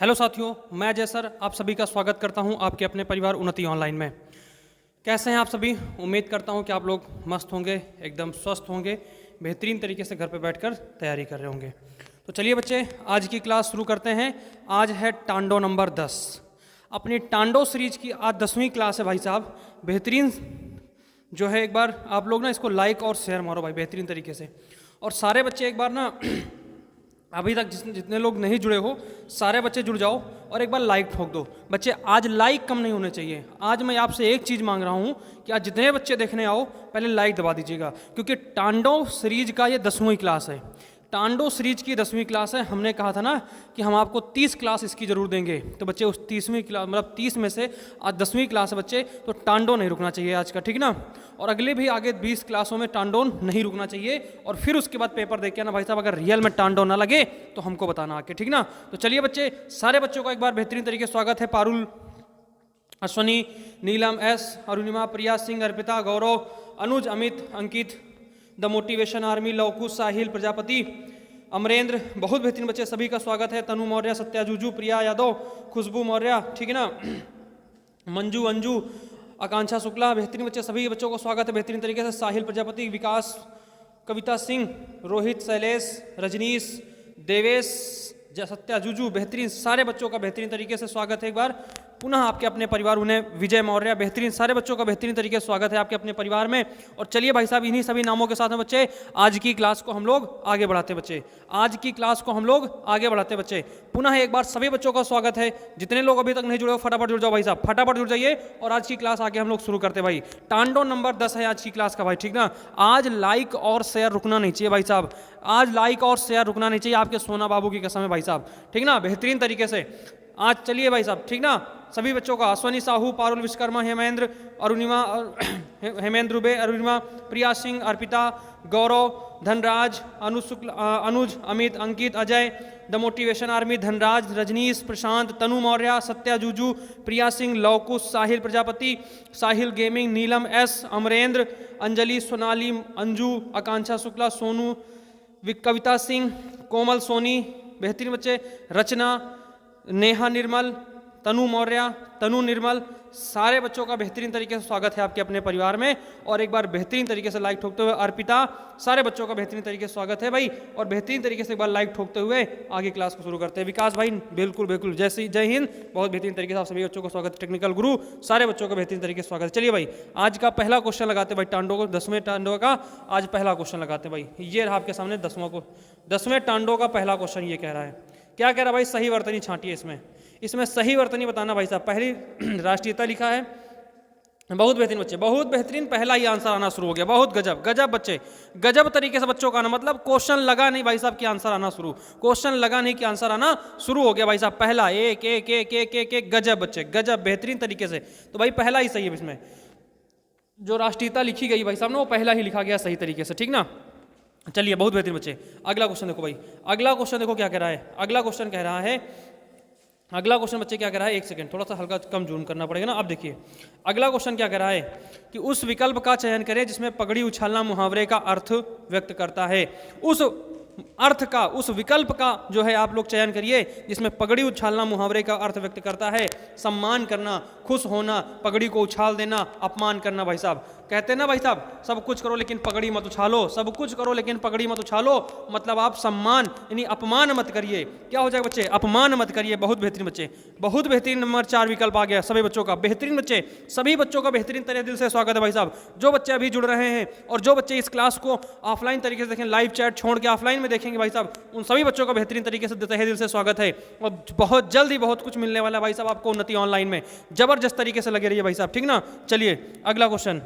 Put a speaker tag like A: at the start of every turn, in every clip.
A: Hello साथियों, मैं Ajay sir आप सभी का स्वागत करता हूं आपके अपने परिवार उन्नति ऑनलाइन में। कैसे हैं आप सभी? उम्मीद करता हूं कि आप लोग मस्त होंगे, एकदम स्वस्थ होंगे, बेहतरीन तरीके से घर पे बैठकर तैयारी कर रहे होंगे। तो चलिए बच्चे, आज की क्लास शुरू करते हैं। आज है टांडो नंबर 10। अपनी टांडो सीरीज की आज 10वीं क्लास है भाई साहब। बेहतरीन जो है, एक बार आप लोग ना इसको लाइक और शेयर मारो भाई बेहतरीन तरीके से। और सारे बच्चे एक बार ना अभी तक जितने लोग नहीं जुड़े हो सारे बच्चे जुड़ जाओ और एक बार लाइक ठोक दो। बच्चे आज लाइक कम नहीं होने चाहिए। आज मैं आपसे एक चीज़ मांग रहा हूँ कि आज जितने बच्चे देखने आओ पहले लाइक दबा दीजिएगा, क्योंकि टांडो सीरीज का ये 10वीं क्लास है। टांडो सीरीज की 10वीं क्लास है। हमने कहा था ना कि हम आपको 30 क्लास इसकी जरूर देंगे। तो बच्चे उस 30वीं क्लास मतलब 30 में से आज 10वीं क्लास है बच्चे, तो टांडो नहीं रुकना चाहिए आज का, ठीक ना। और अगले भी आगे 20 क्लासों में टांडो नहीं रुकना चाहिए। और फिर उसके बाद पेपर देख के ना भाई साहब, अगर रियल में टांडो ना लगे तो हमको बताना आके, ठीक ना। तो चलिए बच्चे, सारे बच्चों का एक बार बेहतरीन तरीके से स्वागत है। Parul, Ashwani, Neelam, S, Arunima, Priya Singh, Arpita, Gaurav, Anuj, Amit, Ankit, the motivation army, Lavkush, Sahil Prajapati, Amrendra, बहुत बेहतरीन बच्चे, सभी का स्वागत है। तनु मौर्य, सत्या जुजू, प्रिया यादव, खुशबू मौर्य, ठीक है ना, मंजू, अंजू, आकांक्षा शुक्ला, बेहतरीन बच्चे, सभी बच्चों को स्वागत है बेहतरीन तरीके से। साहिल प्रजापति, विकास, कविता सिंह, रोहित, शैलेश, रजनीश, देवेश, सत्या जुजू, बेहतरीन सारे बच्चों का बेहतरीन तरीके से स्वागत है। एक बार पुनः आपके अपने परिवार उन्हें विजय मौर्य, बेहतरीन सारे बच्चों का बेहतरीन तरीके से स्वागत है आपके अपने परिवार में। और चलिए भाई साहब, इन्हीं सभी नामों के साथ में बच्चे आज की क्लास को हम लोग आगे बढ़ाते बच्चे। आज की क्लास को हम लोग आगे बढ़ाते बच्चे। पुनः एक बार सभी बच्चों का स्वागत है। जितने लोग अभी तक नहीं जुड़े हो फटाफट जुड़ जाओ भाई साहब, फटाफट जुड़ जाइए और आज की क्लास आगे हम लोग शुरू करते भाई। टांडो नंबर 10 है आज की क्लास का भाई, ठीक ना। आज लाइक और शेयर रुकना नहीं चाहिए भाई साहब। आज लाइक और शेयर रुकना नहीं चाहिए, आपके सोना बाबू की कसम है भाई साहब, ठीक ना, बेहतरीन तरीके से आज चलिए भाई साहब, ठीक ना। सभी बच्चों का Ashwani Sahu, Parul Vishwakarma, Hemendra, Arunima, Hemendra Dubey, Arunima, Priya Singh, Arpita, Gaurav, Dhanraj, Anuj, Amit, Ankit, Ajay, the motivation army, Dhanraj, Rajnish, Prashant, Tanu Maurya, Satya Juju, Priya Singh, Lavkush, Sahil Prajapati, Sahil gaming, Neelam, S, Amrendra, Anjali, Sonali, Anju, Akanksha Shukla, Sonu, Kavita Singh, Komal, Soni, बेहतरीन बच्चे, रचना, नेहा निर्मल, तनु मौर्य, तनु निर्मल, सारे बच्चों का बेहतरीन तरीके से स्वागत है आपके अपने परिवार में। और एक बार बेहतरीन तरीके से लाइक ठोकते हुए अर्पिता, सारे बच्चों का बेहतरीन तरीके से स्वागत है भाई। और बेहतरीन तरीके से एक बार लाइक ठोकते हुए आगे क्लास को शुरू करते हैं। विकास भाई, बिल्कुल बिल्कुल, जय हिंद, बहुत बेहतरीन तरीके से आप सभी बच्चों का स्वागत है। टेक्निकल गुरु, सारे बच्चों का बेहतरीन तरीके से स्वागत है। चलिए भाई, आज का पहला क्वेश्चन लगाते भाई टांडो को, 10वें टांडो का आज पहला क्वेश्चन लगाते भाई। ये रहा आपके सामने 10वें टांडो का पहला क्वेश्चन। ये कह रहा है, क्या कह रहा है भाई? सही वर्तनी छांटिए इसमें सही वर्तनी बताना भाई साहब। पहली राष्ट्रीयता लिखा है, बहुत बेहतरीन बच्चे, बहुत बेहतरीन, पहला ही आंसर आना शुरू हो गया। बहुत गजब गजब बच्चे, गजब तरीके से बच्चों का आना, मतलब क्वेश्चन लगा नहीं भाई साहब कि आंसर आना शुरू, क्वेश्चन लगा नहीं कि आंसर आना शुरू हो गया भाई साहब। पहला एक एक एक एक एक एक, गजब बच्चे, गजब बेहतरीन तरीके से। तो भाई पहला ही सही है इसमें, जो राष्ट्रीयता लिखी गई भाई साहब ना, वो पहला ही लिखा गया सही तरीके से, ठीक ना। चलिए बहुत बेहतरीन बच्चे, अगला क्वेश्चन देखो भाई। अगला क्वेश्चन देखो क्या कह रहा है। अगला क्वेश्चन कह रहा है, अगला क्वेश्चन बच्चे क्या कह रहा है, एक सेकंड, थोड़ा सा हल्का कम जूम करना पड़ेगा ना। अब देखिए अगला क्वेश्चन क्या कह रहा है कि उस विकल्प का चयन करें जिसमें पगड़ी उछालना मुहावरे का अर्थ व्यक्त करता है। उस अर्थ का, उस विकल्प का जो है आप लोग चयन करिए जिसमें पगड़ी उछालना मुहावरे का अर्थ व्यक्त करता है। सम्मान करना, खुश होना, पगड़ी को उछाल देना, अपमान करना भाई साहब। कहते हैं ना भाई साहब, सब कुछ करो लेकिन पगड़ी मत उछालो, सब कुछ करो लेकिन पगड़ी मत उछालो, मतलब आप सम्मान यानी अपमान मत करिए। क्या हो जाएगा बच्चे? अपमान मत करिए। बहुत बेहतरीन बच्चे, बहुत बेहतरीन। नंबर 4 विकल्प आ गया सभी बच्चों का, बेहतरीन बच्चे, सभी बच्चों का बेहतरीन तरह दिल से स्वागत है भाई साहब। जो बच्चे अभी जुड़ रहे हैं और जो बच्चे इस क्लास को ऑफलाइन तरीके से देखें, लाइव चैट छोड़ के ऑफलाइन में देखेंगे भाई साहब, उन सभी बच्चों का बेहतरीन तरीके से तहे दिल से स्वागत है। और बहुत जल्द ही बहुत कुछ मिलने वाला है भाई साहब आपको उन्नति ऑनलाइन में, जबरदस्त तरीके से लगे रहिए भाई साहब, ठीक ना। चलिए अगला क्वेश्चन,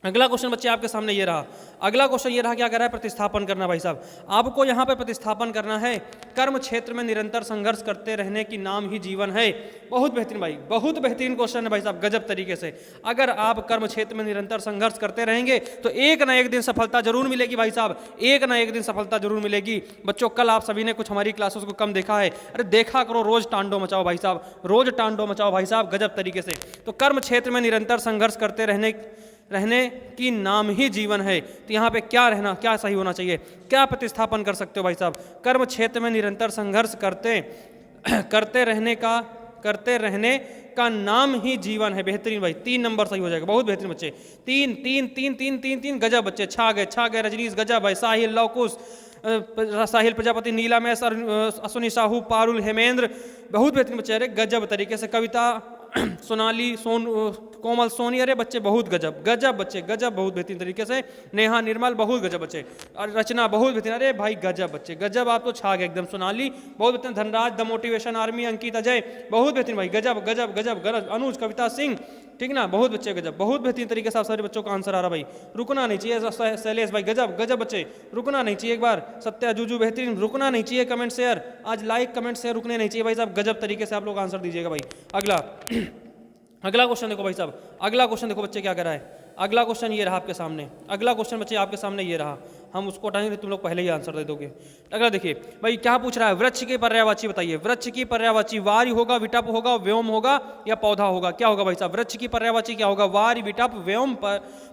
A: अगला क्वेश्चन बच्चे आपके सामने ये रहा। अगला क्वेश्चन ये रहा, क्या कर रहा है? प्रतिस्थापन करना भाई साहब। आपको यहाँ पे प्रतिस्थापन करना है। कर्म क्षेत्र में निरंतर संघर्ष करते रहने की नाम ही जीवन है। बहुत बेहतरीन भाई, बहुत बेहतरीन क्वेश्चन है भाई साहब, गजब तरीके से। अगर आप कर्म क्षेत्र में निरंतर संघर्ष करते रहेंगे तो एक ना एक दिन सफलता जरूर मिलेगी भाई साहब, एक ना एक दिन सफलता जरूर मिलेगी। बच्चों कल आप सभी ने कुछ हमारी क्लासेस को कम देखा है, अरे देखा करो, रोज टांडो मचाओ भाई साहब, रोज टांडो मचाओ भाई साहब, गजब तरीके से। तो कर्म क्षेत्र में निरंतर संघर्ष करते रहने की नाम ही जीवन है। तो यहाँ पे क्या रहना, क्या सही होना चाहिए, क्या प्रतिस्थापन कर सकते हो भाई साहब? कर्म क्षेत्र में निरंतर संघर्ष करते करते रहने का नाम ही जीवन है। बेहतरीन भाई, 3 नंबर सही हो जाएगा, बहुत बेहतरीन बच्चे। 3 3 3 3 3 3 गजब बच्चे, छा गए रजनीश, गजब भाई। साहिल लवकुश, साहिल प्रजापति, नीला मैस, अश्विनी साहू, पारुल, हेमेंद्र, बहुत बेहतरीन बच्चे। अरे गजब तरीके से। कविता, सोनाली, कोमल, सोनी, अरे बच्चे बहुत गजब बच्चे, गजब बहुत बेहतरीन तरीके से। नेहा, निर्मल, बहुत गजब बच्चे। रचना बहुत बेहतरीन, अरे भाई गजब बच्चे, गजब, आप तो छा गए एकदम। सोनाली बहुत बेहतरीन। Dhanraj, the motivation army, Ankit, Ajay, बहुत बेहतरीन भाई, गजब गजब गजब गजब। अनुज, कविता सिंह, ठीक ना, बहुत बच्चे गजब, बहुत बेहतरीन तरीके से आप सारे बच्चों का आंसर आ रहा भाई। रुकना नहीं चाहिए। शैलेश भाई गजब गजब बच्चे, रुकना नहीं चाहिए एक बार। सत्या, जूजू, बेहतरीन, रुकना नहीं चाहिए। कमेंट शेयर, आज लाइक कमेंट शेयर रुकने नहीं चाहिए भाई साहब, गजब तरीके से आप लोग आंसर दीजिएगा भाई। अगला क्वेश्चन देखो भाई साहब, अगला क्वेश्चन देखो बच्चे क्या कर रहा है। अगला क्वेश्चन ये रहा आपके सामने, अगला क्वेश्चन बच्चे आपके सामने ये रहा, हम उसको हटाएंगे, तुम लोग पहले ही आंसर दे दोगे। अगला देखिए भाई क्या पूछ रहा है, वृक्ष की पर्यायवाची बताइए। वृक्ष की पर्यायवाची वारी होगा, विटप होगा, व्योम होगा या पौधा होगा, क्या होगा भाई साहब? वृक्ष की पर्यायवाची क्या होगा? वारी, विटप, व्योम,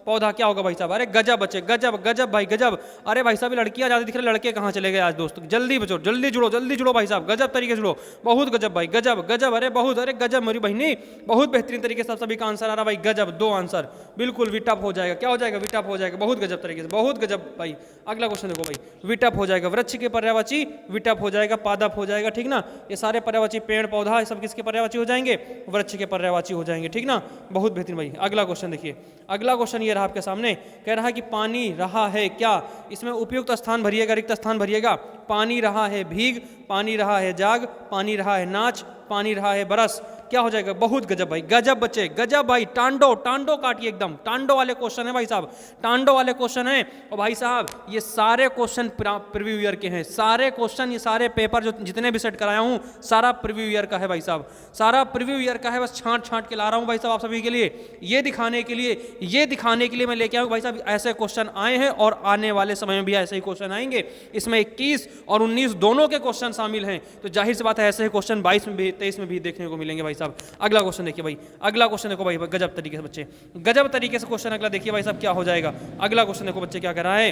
A: पौधा, क्या होगा भाई साहब? अरे गजब बच्चे, गजब गजब भाई गजब। अरे भाई साहब लड़कियां ज्यादा दिख रही, लड़के कहाँ चले गए आज दोस्त? जल्दी बचो, जल्दी जुड़ो भाई साहब, गजब तरीके से जुड़ो, बहुत गजब भाई, गजब गजब, अरे बहुत, अरे गजब मेरी बहनी, बहुत बेहतरीन तरीके से सभी का आंसर आ रहा भाई, गजब। 2 आंसर बिल्कुल, विटप हो जाएगा, क्या हो जाएगा? विटप हो जाएगा, बहुत गजब तरीके से, बहुत गजब भाई। अगला क्वेश्चन देखो भाई, विटप हो जाएगा, वृक्ष के पर्यायवाची विटप हो जाएगा, पादप हो जाएगा, ठीक ना। ये सारे पर्यायवाची, पेड़ पौधा, ये सब किसके पर्यायवाची हो जाएंगे? वृक्ष के पर्यायवाची हो जाएंगे, ठीक ना, बहुत बेहतरीन भाई। अगला क्वेश्चन देखिए, अगला क्वेश्चन ये रहा आपके सामने, कह रहा है कि पानी रहा है क्या? इसमें उपयुक्त स्थान भरिएगा, रिक्त स्थान भरिएगा। पानी रहा है भीग, पानी रहा है जाग, पानी रहा है नाच, पानी रहा है बरस, क्या हो जाएगा? बहुत गजब भाई, गजब बच्चे, गजब भाई। टांडो काटिए एकदम, टांडो वाले क्वेश्चन है भाई साहब, टांडो वाले क्वेश्चन है। और भाई साहब ये सारे क्वेश्चन प्रीव्यू ईयर के हैं, सारे क्वेश्चन, ये सारे पेपर जो जितने भी सेट कराया हूँ सारा प्रीव्यू ईयर का है भाई साहब, सारा प्रीव्यू ईयर का है। बस छांट के ला रहा हूँ भाई साहब आप सभी के लिए, ये दिखाने के लिए मैं लेके आऊँ भाई साहब, ऐसे क्वेश्चन आए हैं और आने वाले समय में भी ऐसे ही क्वेश्चन आएंगे। इसमें 21 और 19 दोनों के क्वेश्चन शामिल हैं, तो जाहिर सी बात है ऐसे क्वेश्चन 22 में भी 23 में भी देखने को मिलेंगे भाई साहब। अगला क्वेश्चन देखिए भाई, अगला क्वेश्चन देखो भाई, गजब तरीके से बच्चे, गजब तरीके से क्वेश्चन अगला देखिए भाई साहब क्या हो जाएगा। अगला क्वेश्चन देखो बच्चे क्या कर रहा है,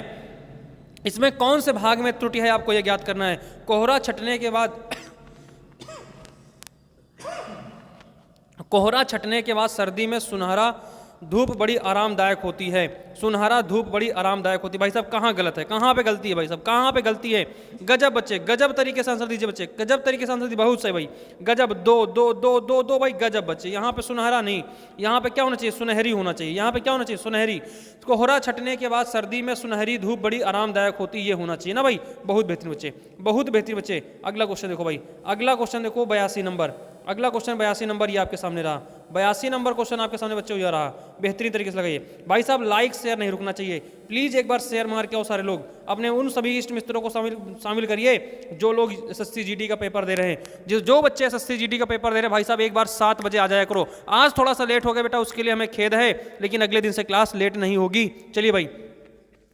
A: इसमें कौन से भाग में त्रुटि है आपको यह ज्ञात करना है। कोहरा छटने के बाद कोहरा छटने के बाद सर्दी में सुनहरा धूप बड़ी आरामदायक होती है, सुनहरा धूप बड़ी आरामदायक होती है। भाई साहब कहाँ गलत है, कहाँ पे गलती है भाई साहब, कहाँ पे गलती है? गजब बच्चे, गजब तरीके से आंसर दीजिए बच्चे, गजब तरीके से आंसर दीजिए, बहुत सही भाई, गजब। 2 भाई, गजब बच्चे। यहाँ पे सुनहरा नहीं, यहाँ पे क्या होना चाहिए? सुनहरी होना चाहिए, यहाँ पे क्या होना चाहिए? सुनहरी। कोहरा छटने के बाद सर्दी में सुनहरी धूप बड़ी आरामदायक होती, ये होना चाहिए ना भाई, बहुत बेहतरीन बच्चे, बहुत बेहतरीन बच्चे। अगला क्वेश्चन देखो भाई, अगला क्वेश्चन देखो 82 नंबर, अगला क्वेश्चन 82 नंबर ये आपके सामने रहा, 82 नंबर क्वेश्चन आपके सामने बच्चों ये रहा, बेहतरीन तरीके से लगाइए भाई साहब। लाइक शेयर नहीं रुकना चाहिए, प्लीज एक बार शेयर मार के आओ सारे लोग, अपने उन सभी इष्ट मित्रों को शामिल करिए जो लोग SSC GD का पेपर दे रहे हैं। जो बच्चे SSC GD का पेपर दे रहे हैं भाई साहब, एक बार 7 बजे आ जाया करो। आज थोड़ा सा लेट हो गया बेटा, उसके लिए हमें खेद है, लेकिन अगले दिन से क्लास लेट नहीं होगी। चलिए भाई,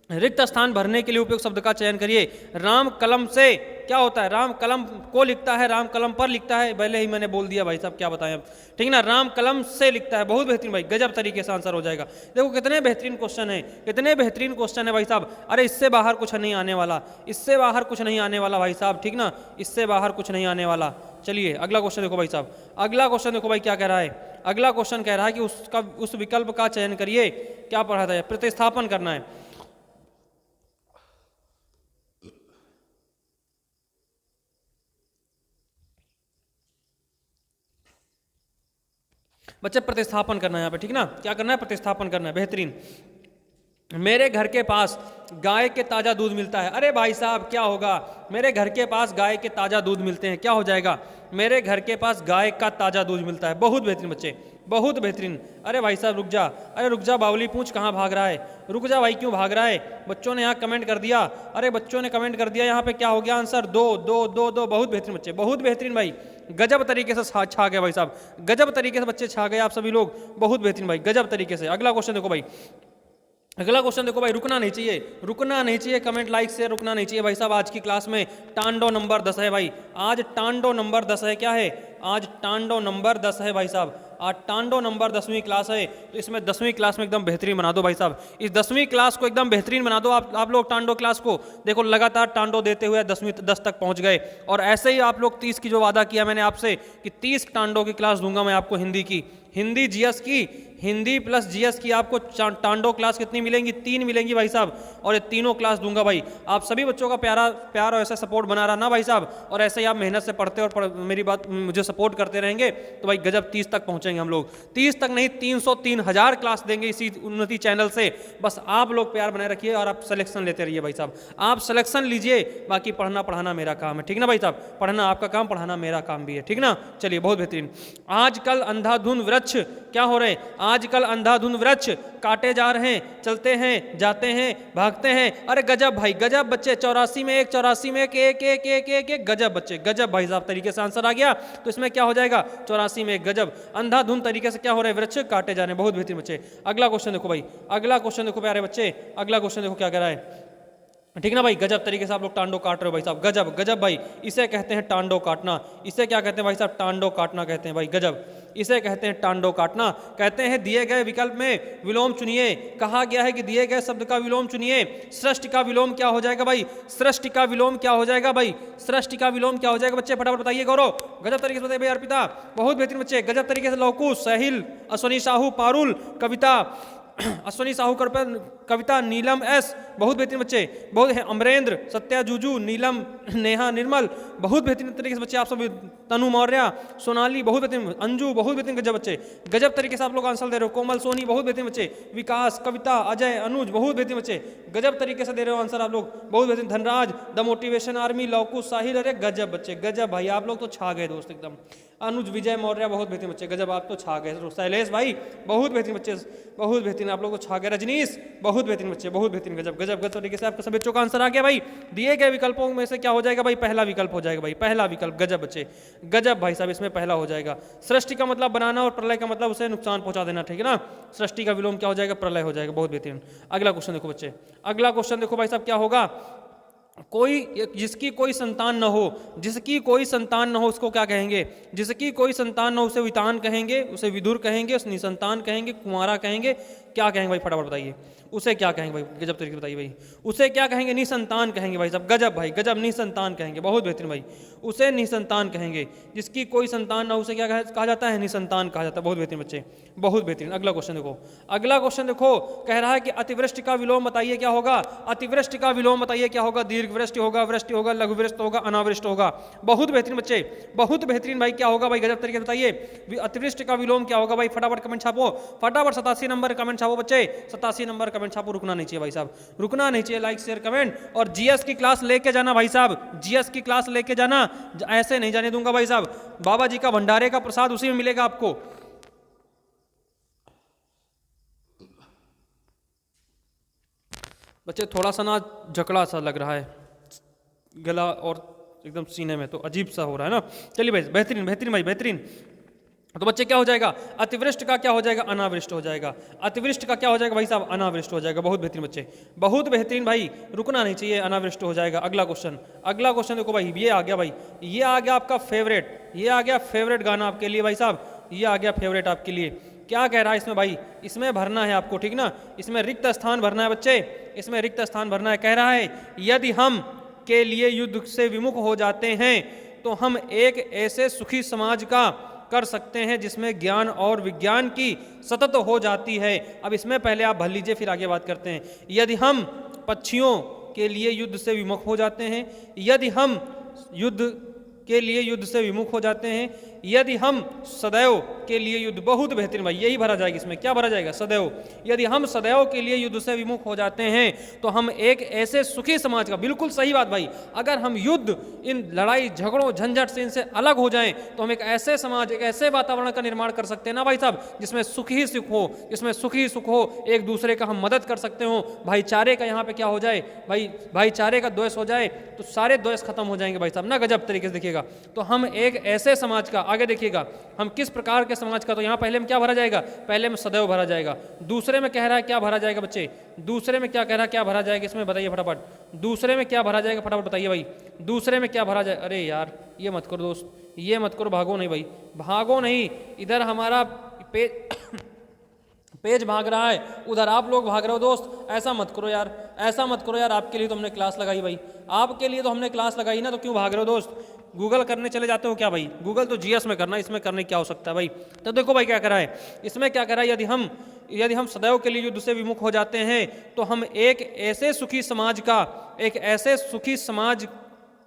A: रिक्त स्थान भरने के लिए उपयुक्त शब्द का चयन करिए। राम कलम से क्या होता है? राम कलम को लिखता है, राम कलम पर लिखता है, पहले ही मैंने बोल दिया भाई साहब, क्या बताएं अब, ठीक ना। राम कलम से लिखता है, बहुत बेहतरीन भाई, गजब तरीके से आंसर हो जाएगा। देखो कितने बेहतरीन क्वेश्चन है, कितने बेहतरीन क्वेश्चन है भाई साहब। अरे इससे बाहर कुछ नहीं आने वाला, इससे बाहर कुछ नहीं आने वाला भाई साहब, ठीक ना, इससे बाहर कुछ नहीं आने वाला। चलिए अगला क्वेश्चन देखो भाई साहब, अगला क्वेश्चन देखो भाई क्या कह रहा है। अगला क्वेश्चन कह रहा है कि उस विकल्प का चयन करिए, क्या पढ़ा था? प्रतिस्थापन करना है। बच्चे प्रतिस्थापन करना है यहाँ पे, ठीक ना, क्या करना है? प्रतिस्थापन करना है, बेहतरीन। मेरे घर के पास गाय के ताज़ा दूध मिलता है। अरे भाई साहब क्या होगा? मेरे घर के पास गाय के ताज़ा दूध मिलते हैं, क्या हो जाएगा? मेरे घर के पास गाय का ताज़ा दूध मिलता है, बहुत बेहतरीन बच्चे, बहुत बेहतरीन। अरे भाई साहब रुक जा, अरे रुक जा, बावली पूछ कहाँ भाग रहा है? रुक जा भाई, क्यों भाग रहा है? बच्चों ने यहाँ कमेंट कर दिया, अरे बच्चों ने कमेंट कर दिया, यहाँ पे क्या हो गया आंसर? 2, बहुत बेहतरीन बच्चे, बहुत बेहतरीन भाई, गजब तरीके से छा गए भाई साहब, गजब तरीके से बच्चे छा गए आप सभी लोग, बहुत बेहतरीन भाई, गजब तरीके से। अगला क्वेश्चन देखो भाई, अगला क्वेश्चन देखो भाई, रुकना नहीं चाहिए, रुकना नहीं चाहिए, कमेंट लाइक से रुकना नहीं चाहिए भाई साहब। आज की क्लास में टांडो नंबर 10 है भाई, आज टांडो नंबर 10 है, क्या है? आज टांडो नंबर 10 है भाई साहब, आज टांडो नंबर 10वीं क्लास है, तो इसमें 10वीं क्लास में एकदम बेहतरीन बना दो भाई साहब। इस 10वीं क्लास को एकदम बेहतरीन बना दो आप लोग टांडो क्लास को। देखो लगातार टांडो देते हुए 10 तक पहुंच गए, और ऐसे ही आप लोग 30 की जो वादा किया मैंने आपसे कि 30 टांडो की क्लास दूंगा मैं आपको हिंदी की, हिंदी जीएस की, हिंदी प्लस जीएस की आपको टांडो क्लास कितनी मिलेंगी? 3 मिलेंगी भाई साहब, और ये तीनों क्लास दूंगा भाई। आप सभी बच्चों का प्यार और ऐसा सपोर्ट बना रहा ना भाई साहब, और ऐसे ही आप मेहनत से पढ़ते और मेरी बात मुझे सपोर्ट करते रहेंगे तो भाई गजब 30 तक पहुंचेंगे हम लोग। 30 तक नहीं, 303,000 क्लास देंगे इसी उन्नति चैनल से। बस आप लोग प्यार बनाए रखिए और आप सिलेक्शन लेते रहिए भाई साहब। आप सिलेक्शन लीजिए, बाकी पढ़ना पढ़ाना मेरा काम है, ठीक ना भाई साहब? पढ़ना आपका काम, पढ़ाना मेरा काम भी है, ठीक ना? चलिए बहुत बेहतरीन। आजकल अंधाधुन वृक्ष क्या हो रहे हैं? आजकल अंधाधुन वृक्ष काटे जा रहे हैं, चलते हैं, जाते हैं, भागते हैं। अरे गजब भाई, गजब बच्चे। 84 में एक, 84 में एक, एक एक एक एक एक, गजब बच्चे, गजब भाई साहब तरीके से आंसर आ गया। तो इसमें क्या हो जाएगा? 84 में एक, गजब। अंधाधुन तरीके से क्या हो रहा है? वृक्ष काटे जा रहे हैं। बहुत बेहतरीन बच्चे। अगला क्वेश्चन देखो भाई, अगला क्वेश्चन देखो प्यारे बच्चे, अगला क्वेश्चन देखो क्या कह रहा है, ठीक ना भाई? गजब तरीके से आप लोग टांडो काट रहे हो भाई साहब, गजब गजब भाई। इसे कहते हैं टांडो काटना। इसे क्या कहते हैं भाई साहब? टांडो काटना कहते हैं भाई, गजब। इसे कहते हैं टांडो काटना। कहते हैं दिए गए विकल्प में विलोम चुनिए। कहा गया है कि दिए गए शब्द का विलोम चुनिए। सृष्टि का विलोम क्या हो जाएगा भाई? सृष्टि का विलोम क्या हो जाएगा भाई? सृष्टि का विलोम क्या हो जाएगा बच्चे? फटाफट बताइए गौरव, गजब तरीके से बताइए भाई। अर्पिता, बहुत बेहतरीन बच्चे, गजब तरीके से। लौकुश, साहिल, अश्वनी साहू, पारुल, कविता, अश्वनी साहू कविता, नीलम एस, बहुत बेहतरीन बच्चे, बहुत है। अमरेंद्र, सत्या, जूजू, नीलम, नेहा, निर्मल, बहुत बेहतरीन तरीके से बच्चे आप सब। तनु मौर्य, सोनाली, बहुत बेहतरीन। अंजू, बहुत बेहतरीन, गजब बच्चे, गजब तरीके से आप लोग आंसर दे रहे हो। कोमल, सोनी, बहुत बेहतरीन बच्चे। विकास, कविता, अजय, अनुज, बहुत बेहतरीन बच्चे, गजब तरीके से दे रहे हो आंसर आप लोग, बहुत बेहतरीन। Dhanraj, the motivation army, Lavkush, Sahil, अरे गजब बच्चे, गजब भाई, आप लोग तो छा गए दोस्त एकदम। अनुज, विजय मौर्य, बहुत बेहतरीन बच्चे, गजब, आप तो छा गए। शैलेश भाई, बहुत बेहतरीन बच्चे, बहुत बेहतरीन, आप लोग को छा गए। रजनीश, बहुत बेहतरीन बच्चे, बहुत बेहतरीन, गजब गजब गजब तरीके से आपके सभी बच्चों का आंसर आ गया भाई। दिए गए विकल्पों में से क्या हो जाएगा भाई? पहला विकल्प हो जाएगा भाई, पहला विकल्प, गजब बच्चे, गजब भाई साहब, इसमें पहला हो जाएगा। सृष्टि का मतलब बनाना और प्रलय का मतलब उसे नुकसान पहुंचा देना, ठीक है ना? सृष्टि का विलोम क्या हो जाएगा? प्रलय हो जाएगा, बहुत बेहतरीन। अगला क्वेश्चन देखो बच्चे, अगला क्वेश्चन देखो भाई साहब, क्या होगा? कोई, जिसकी कोई संतान न हो, जिसकी कोई संतान न हो उसको क्या कहेंगे? जिसकी कोई संतान न हो उसे वितान कहेंगे, उसे विदुर कहेंगे, उसे निसंतान कहेंगे, कुंवारा कहेंगे, क्या कहेंगे भाई? फटाफट बताइए, उसे क्या कहेंगे भाई? गजब तरीके से बताइए भाई, उसे क्या कहेंगे? निसंतान कहेंगे भाई साहब, गजब भाई, गजब, निसंतान कहेंगे, बहुत बेहतरीन भाई, उसे निसंतान कहेंगे। जिसकी कोई संतान ना उसे क्या कहा जाता है? निसंतान कहा जाता है, बहुत बेहतरीन बच्चे, बहुत बेहतरीन। अगला क्वेश्चन देखो, अगला क्वेश्चन देखो, कह रहा है कि अतिवृष्टि का विलोम बताइए क्या होगा? अतिवृष्टि का विलोम बताइए क्या होगा? दीर्घवृष्टि होगा, वृष्टि होगा, लघुवृष्टि होगा, अनावृष्टि होगा, बहुत बेहतरीन बच्चे, बहुत बेहतरीन भाई। क्या होगा भाई? गजब तरीके से बताइए, अतिवृष्टि का विलोम क्या होगा भाई? फटाफट कमेंट छापो, फटाफट 87 नंबर कमेंट छापो बच्चे, 87 नंबर कमेंट छापो, रुकना नहीं चाहिए भाई साहब, रुकना नहीं चाहिए। लाइक शेयर कमेंट, और जीएस की क्लास लेके जाना भाई साहब, जीएस की क्लास लेके जाना, ऐसे नहीं जाने दूंगा भाई साहब। बाबा जी का भंडारे का प्रसाद उसी में मिलेगा आपको। बच्चे थोड़ा सा ना जकड़ा सा लग रहा है गला और एकदम सीने में, तो अजीब सा हो रहा है ना। चलिए भाई, बेहतरीन बेहतरीन भाई, बेहतरीन। तो बच्चे क्या हो जाएगा? अतिवृष्टि का क्या हो जाएगा? अनावृष्ट हो जाएगा। अतिवृष्टि का क्या हो जाएगा भाई साहब? अनावृष्ट हो जाएगा, बहुत बेहतरीन बच्चे, बहुत बेहतरीन भाई, रुकना नहीं चाहिए, अनावृष्ट हो जाएगा। अगला क्वेश्चन, अगला क्वेश्चन देखो भाई, ये आ गया भाई, ये आ गया आपका फेवरेट, ये आ गया फेवरेट गाना आपके लिए भाई साहब, ये आ गया फेवरेट आपके लिए। क्या कह रहा है इसमें भाई? इसमें भरना है आपको, ठीक ना? इसमें रिक्त स्थान भरना है बच्चे, इसमें रिक्त स्थान भरना है। कह रहा है यदि हम के लिए युद्ध से विमुख हो जाते हैं तो हम एक ऐसे सुखी समाज का कर सकते हैं जिसमें ज्ञान और विज्ञान की सतत हो जाती है। अब इसमें पहले आप भर लीजिए, फिर आगे बात करते हैं। यदि हम पक्षियों के लिए युद्ध से विमुख हो जाते हैं, यदि हम युद्ध के लिए युद्ध से विमुख हो जाते हैं, यदि हम सदैव के लिए युद्ध, बहुत बेहतरीन भाई, यही भरा जाएगा इसमें। क्या भरा जाएगा? सदैव। यदि हम सदैव के लिए युद्ध से विमुख हो जाते हैं तो हम एक ऐसे सुखी समाज का, बिल्कुल सही बात भाई, अगर हम युद्ध, इन लड़ाई झगड़ों झंझट से इनसे अलग हो जाएं तो हम एक ऐसे समाज, एक ऐसे वातावरण का निर्माण कर सकते हैं ना भाई साहब, जिसमें सुख ही सुख हो, जिसमें सुख ही सुख हो, एक दूसरे का हम मदद कर सकते हो, भाईचारे का यहाँ पे क्या हो जाए भाई, भाईचारे का द्वेष हो जाए तो सारे द्वेष खत्म हो जाएंगे भाई साहब ना। गजब तरीके से देखिएगा, तो हम एक ऐसे समाज का, आगे देखिएगा हम किस प्रकार के समाज का, तो यहाँ पहले में क्या भरा जाएगा? पहले में सदैव भरा जाएगा। दूसरे में कह रहा है क्या भरा जाएगा बच्चे? दूसरे में क्या कह रहा है, क्या भरा जाएगा इसमें बताइए फटाफट। दूसरे में क्या भरा जाएगा फटाफट बताइए भाई, दूसरे में क्या भरा जाए? अरे यार ये मत करो दोस्त, ये मत करो, भागो नहीं भाई, भागो नहीं, इधर हमारा पेज पेज भाग रहा है, उधर आप लोग भाग रहे हो। दोस्त ऐसा मत करो यार, ऐसा मत करो यार, आपके लिए तो हमने क्लास लगाई भाई, आपके लिए तो हमने क्लास लगाई ना, तो क्यों भाग रहे हो दोस्त? गूगल करने चले जाते हो क्या भाई? गूगल तो जीएस में करना, इसमें करने क्या हो सकता है भाई? तो देखो भाई क्या करा है, इसमें क्या करा है, यदि हम सदैव के लिए युद्ध से विमुख हो जाते हैं तो हम एक ऐसे सुखी समाज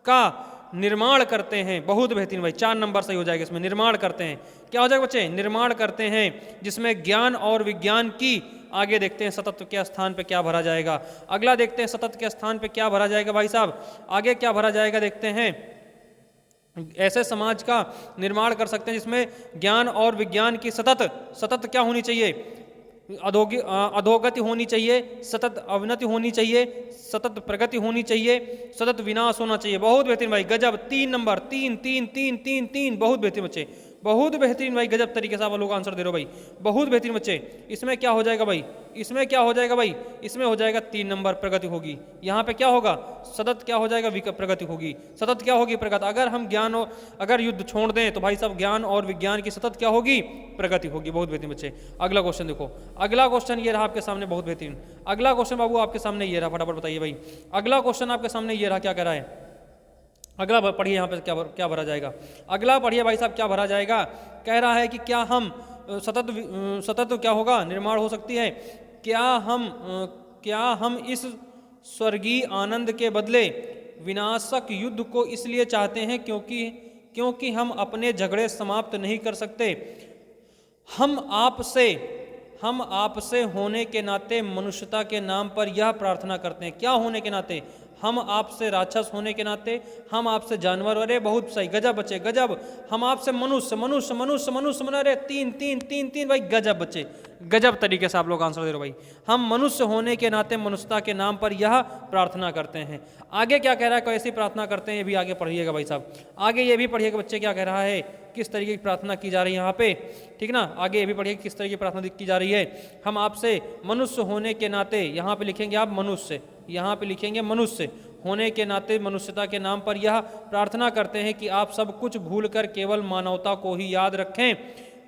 A: का निर्माण करते हैं। बहुत बेहतरीन भाई, 4 नंबर सही हो जाएगा इसमें। निर्माण करते हैं, क्या हो जाएगा बच्चे? निर्माण करते हैं, जिसमें ज्ञान और विज्ञान की, आगे देखते हैं सतत के स्थान पे क्या भरा जाएगा। अगला देखते हैं सतत के स्थान पे क्या भरा जाएगा भाई साहब, आगे क्या भरा जाएगा देखते हैं। ऐसे समाज का निर्माण कर सकते हैं जिसमें ज्ञान और विज्ञान की सतत क्या होनी चाहिए? अधोगति होनी चाहिए, सतत अवनति होनी चाहिए, सतत प्रगति होनी चाहिए, सतत विनाश होना चाहिए। बहुत बेहतरीन भाई, गजब। 3 नंबर, 3 3 3 3 3, बहुत बेहतरीन बच्चे, बहुत बेहतरीन भाई, गजब तरीके से आप लोग आंसर दे रहे हो भाई, बहुत बेहतरीन बच्चे। इसमें क्या हो जाएगा भाई, इसमें क्या हो जाएगा भाई, इसमें हो जाएगा 3 नंबर प्रगति होगी। यहाँ पे क्या होगा? सतत क्या हो जाएगा? प्रगति होगी। सतत क्या होगी? प्रगति। अगर हम अगर युद्ध छोड़ दें तो भाई साहब ज्ञान और विज्ञान की सतत क्या होगी? प्रगति होगी। बहुत बेहतरीन बच्चे। अगला क्वेश्चन देखो, अगला क्वेश्चन ये रहा आपके सामने, बहुत बेहतरीन। अगला क्वेश्चन बाबू आपके सामने ये रहा, फटाफट बताइए भाई। अगला क्वेश्चन आपके सामने ये रहा, क्या कह रहा है? अगला पढ़िए, यहाँ पे क्या भरा जाएगा? अगला पढ़िए भाई साहब, क्या भरा जाएगा? कह रहा है कि क्या हम सतत क्या होगा? निर्माण हो सकती है। क्या हम इस स्वर्गीय आनंद के बदले विनाशक युद्ध को इसलिए चाहते हैं क्योंकि हम अपने झगड़े समाप्त नहीं कर सकते। हम आपसे होने के नाते, मनुष्यता के नाम पर यह प्रार्थना करते हैं। क्या होने के नाते? हम आपसे राक्षस होने के नाते, हम आपसे जानवर। अरे बहुत सही, गजब बच्चे, गजब। हम आपसे मनुष्य, अरे 3 3 3 3 भाई, गजब बच्चे, गजब तरीके से आप लोग आंसर दे रहे हो भाई। हम मनुष्य होने के नाते, मनुष्यता के नाम पर यह प्रार्थना करते हैं। आगे क्या कह रहा है? कैसी प्रार्थना करते हैं ये भी आगे पढ़िएगा भाई साहब, आगे ये भी पढ़िएगा बच्चे, क्या कह रहा है, किस तरीके की प्रार्थना की जा रही है यहाँ पे, ठीक ना। आगे ये भी पढ़िए किस तरीके की प्रार्थना की जा रही है। हम आपसे मनुष्य होने के नाते, यहाँ पे लिखेंगे आप मनुष्य, यहाँ पे लिखेंगे मनुष्य होने के नाते, मनुष्यता के नाम पर यह प्रार्थना करते हैं कि आप सब कुछ भूलकर केवल मानवता को ही याद रखें,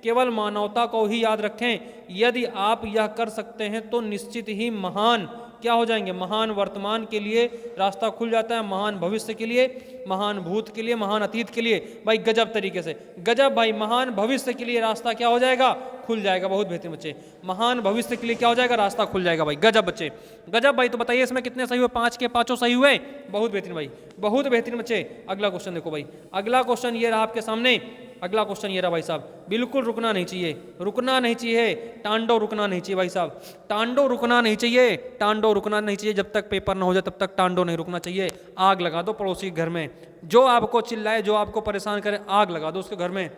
A: केवल मानवता को ही याद रखें। यदि आप यह कर सकते हैं तो निश्चित ही महान क्या हो जाएंगे? महान वर्तमान के लिए रास्ता खुल जाता है, महान भविष्य के लिए, महान भूत के लिए, महान अतीत के लिए। भाई गजब तरीके से, गजब भाई, महान भविष्य के लिए रास्ता क्या हो जाएगा? खुल जाएगा। बहुत बेहतरीन बच्चे, महान भविष्य के लिए क्या हो जाएगा? रास्ता खुल जाएगा भाई, गजब बच्चे, गजब भाई। तो बताइए इसमें कितने सही हुए? 5 के 5 सही हुए। बहुत बेहतरीन भाई, बहुत बेहतरीन बच्चे। अगला क्वेश्चन देखो भाई, अगला क्वेश्चन ये रहा आपके सामने, अगला क्वेश्चन ये रहा भाई साहब। बिल्कुल रुकना नहीं चाहिए, रुकना नहीं चाहिए, टांडो रुकना नहीं चाहिए भाई साहब, टांडो रुकना नहीं चाहिए, टांडो रुकना नहीं चाहिए। जब तक पेपर ना हो जाए तब तक टांडो नहीं रुकना चाहिए। आग लगा दो पड़ोसी के घर में, जो आपको चिल्लाए, जो आपको परेशान करे, आग लगा दो उसके घर में।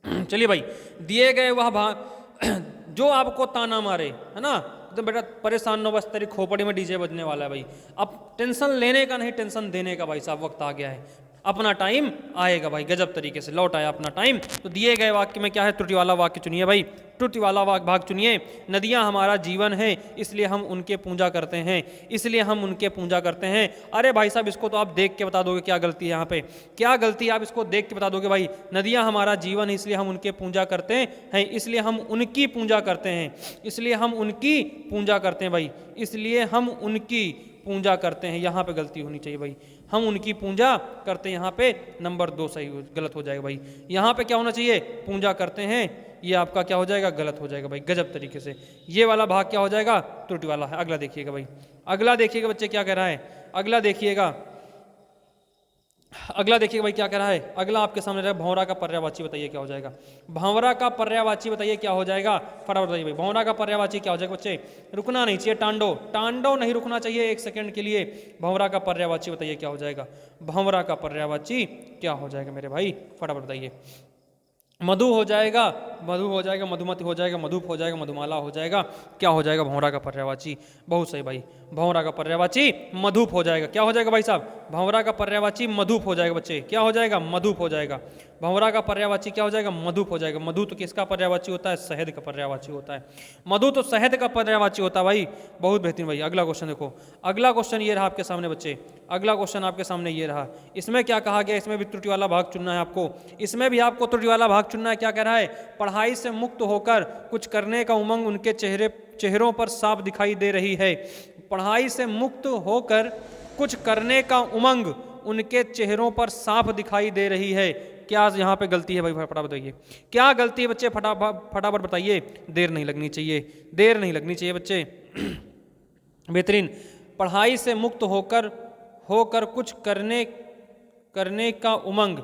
A: चलिए भाई, दिए गए वह भाग जो आपको ताना मारे, है ना, तो बेटा परेशान न हो, बस तेरी खोपड़ी में डीजे बजने वाला है भाई। अब टेंशन लेने का नहीं, टेंशन देने का भाई साहब वक्त आ गया है। अपना टाइम आएगा भाई, गजब तरीके से लौट आया अपना टाइम। तो दिए गए वाक्य में क्या है? त्रुटि वाला वाक्य चुनिए भाई, त्रुटि वाला भाग चुनिए। नदियां हमारा जीवन है, इसलिए हम उनके पूजा करते हैं, इसलिए हम उनके पूजा करते हैं। अरे भाई साहब इसको तो आप देख के बता दोगे क्या गलती है यहाँ पे, क्या गलती है आप इसको देख के बता दोगे भाई। नदियां हमारा जीवन है, इसलिए हम उनके पूजा करते हैं, इसलिए हम उनकी पूजा करते हैं, इसलिए हम उनकी पूजा करते हैं भाई, इसलिए हम उनकी पूजा करते हैं। यहाँ पे गलती होनी चाहिए भाई, हम उनकी पूजा करते हैं, यहाँ पे नंबर 2 सही गलत हो जाएगा भाई। यहाँ पे क्या होना चाहिए? पूजा करते हैं, ये आपका क्या हो जाएगा? गलत हो जाएगा भाई, गजब तरीके से। ये वाला भाग क्या हो जाएगा? त्रुटि वाला है। अगला देखिएगा भाई, अगला देखिएगा बच्चे क्या कह रहा है, अगला देखिएगा, अगला देखिए भाई क्या कह रहा है। अगला आपके सामने रहा भंवरा का पर्यायवाची, बताइए क्या हो जाएगा। भंवरा का पर्यायवाची बताइए क्या हो जाएगा, फटाफट बताइए भाई। भंवरा का पर्यायवाची क्या हो जाएगा बच्चे? रुकना नहीं चाहिए, टांडो, टांडो नहीं रुकना चाहिए 1 सेकंड के लिए। भंवरा का पर्यायवाची बताइए क्या हो जाएगा। भंवरा का पर्यायवाची क्या हो जाएगा मेरे भाई, फटाफट बताइए। मधु हो जाएगा, मधु हो जाएगा, मधुमति हो जाएगा, मधुप हो जाएगा, मधुमाला हो जाएगा। क्या हो जाएगा भंवरा का पर्यायवाची? बहुत सही भाई, भंवरा का पर्यायवाची मधुप हो जाएगा। क्या हो जाएगा भाई साहब? भंवरा का पर्यायवाची मधुप हो जाएगा बच्चे। क्या हो जाएगा? मधुप हो जाएगा। भंवरा का पर्यायवाची क्या हो जाएगा? मधुप हो जाएगा। मधु तो किसका पर्यायवाची होता है? शहद का पर्यायवाची होता है। मधु तो शहद का पर्यायवाची होता है भाई। बहुत बेहतरीन भाई। अगला क्वेश्चन देखो, अगला क्वेश्चन ये रहा आपके सामने बच्चे, अगला क्वेश्चन आपके सामने ये रहा। इसमें क्या कहा गया? इसमें भी त्रुटि वाला भाग चुनना है आपको, इसमें भी आपको त्रुटि वाला भाग चुनना है। क्या कह रहा है? पढ़ाई से मुक्त होकर कुछ करने का उमंग उनके चेहरों पर साफ दिखाई दे रही है। पढ़ाई से मुक्त होकर कुछ करने का उमंग उनके चेहरों पर साफ दिखाई दे रही है। क्या यहाँ पे गलती है भाई? फटाफट बताइए, क्या गलती है बच्चे? फटाफट बताइए। देर नहीं लगनी चाहिए, देर नहीं लगनी चाहिए बच्चे। बेहतरीन। पढ़ाई से मुक्त होकर कुछ करने का उमंग,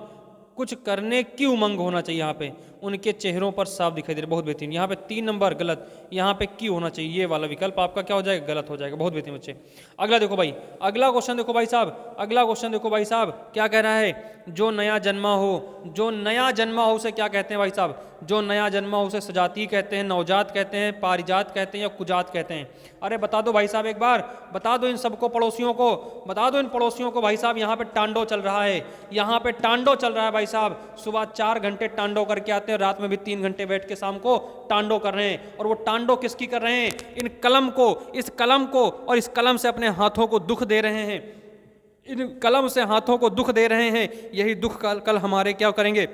A: कुछ करने की उमंग होना चाहिए यहाँ पे, उनके चेहरों पर साफ दिखाई दे रहा है। बहुत बेहतरीन। यहाँ पे 3 नंबर गलत, यहाँ पे की होना चाहिए। ये वाला विकल्प आपका क्या हो जाएगा? गलत हो जाएगा। बहुत बेहतरीन बच्चे। अगला देखो भाई, अगला क्वेश्चन देखो भाई साहब, अगला क्वेश्चन देखो भाई साहब, क्या कह रहा है? जो नया जन्मा हो, जो नया जन्मा हो उसे क्या कहते हैं भाई साहब? जो नया जन्मा हो उसे सजाती कहते हैं, नवजात कहते हैं, पारिजात कहते हैं या कुजात कहते हैं? अरे बता दो भाई साहब, एक बार बता दो इन सबको, पड़ोसियों को बता दो, इन पड़ोसियों को भाई साहब। यहाँ पे टांडो चल रहा है, यहाँ पे टांडो चल रहा है भाई साहब। सुबह 4 घंटे टांडो करके आते हैं, रात में भी 3 घंटे बैठ के शाम को टांडो कर रहे हैं। और वो टांडो किसकी कर रहे हैं? इन कलम को, इस कलम को, और इस कलम से अपने हाथों को दुख दे रहे हैं। इन कलम से हाथों को दुख दे रहे हैं। यही दुख कल हमारे क्या करेंगे?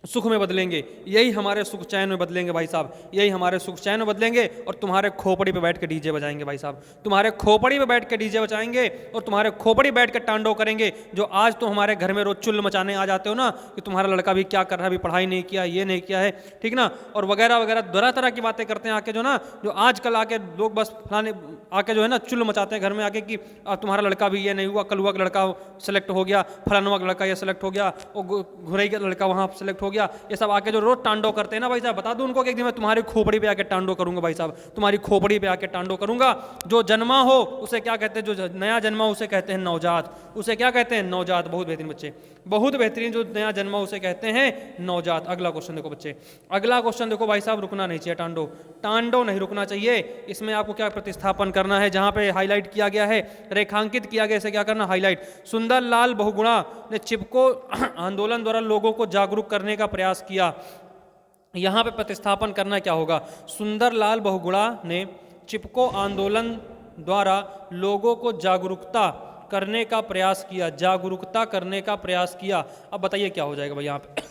A: सुख में बदलेंगे। यही हमारे सुख चैन में बदलेंगे भाई साहब, यही हमारे सुख चैन में बदलेंगे। और तुम्हारे खोपड़ी पे बैठ के डीजे बजाएंगे भाई साहब, तुम्हारे खोपड़ी पे बैठ के डीजे बजाएंगे और तुम्हारे खोपड़ी बैठ के टांडो करेंगे। जो आज तुम हमारे घर में रोज चुल्ल मचाने आ जाते हो ना, कि तुम्हारा लड़का भी क्या कर रहा है, अभी पढ़ाई नहीं किया, ये नहीं किया है, ठीक ना, और वगैरह वगैरह तरह तरह की बातें करते हैं आके, जो ना, जो आजकल आके लोग बस फलाने आके जो है ना चुल्ल मचाते हैं घर में आके कि तुम्हारा लड़का भी ये नहीं हुआ, कल हुआ का लड़का सेलेक्ट हो गया, फलानुआ का लड़का ये सेलेक्ट हो गया, वो घुरई का लड़का वहाँ सेलेक्ट हो गया। ये सब आके जो रोज टांडो करते हैं ना भाई साहब, बता दूं उनको कि एक दिन मैं तुम्हारी खोपड़ी पे आके टांडो करूंगा भाई साहब, तुम्हारी खोपड़ी पे आके टांडो करूंगा। जो जन्मा हो उसे क्या कहते हैं? जो नया जन्मा उसे कहते हैं नवजात, उसे क्या कहते हैं? नवजात। बहुत बेहतरीन बच्चे, बहुत बेहतरीन। जो नया जन्मा उसे कहते हैं नवजात। अगला क्वेश्चन देखो बच्चे, अगला क्वेश्चन देखो भाई साहब। रुकना नहीं चाहिए, टांडो टांडो नहीं रुकना चाहिए। इसमें आपको क्या प्रतिस्थापन करना है? जहां पे हाईलाइट किया गया है, रेखांकित किया गया, इसे क्या करना? हाईलाइट। सुंदरलाल बहुगुणा ने चिपको आंदोलन द्वारा लोगों को जागरूक करने का प्रयास किया। यहां पे प्रतिस्थापन करना क्या होगा? सुंदरलाल बहुगुणा ने चिपको आंदोलन द्वारा लोगों को जागरूकता करने का प्रयास किया, जागरूकता करने का प्रयास किया। अब बताइए क्या हो जाएगा भाई यहाँ पे?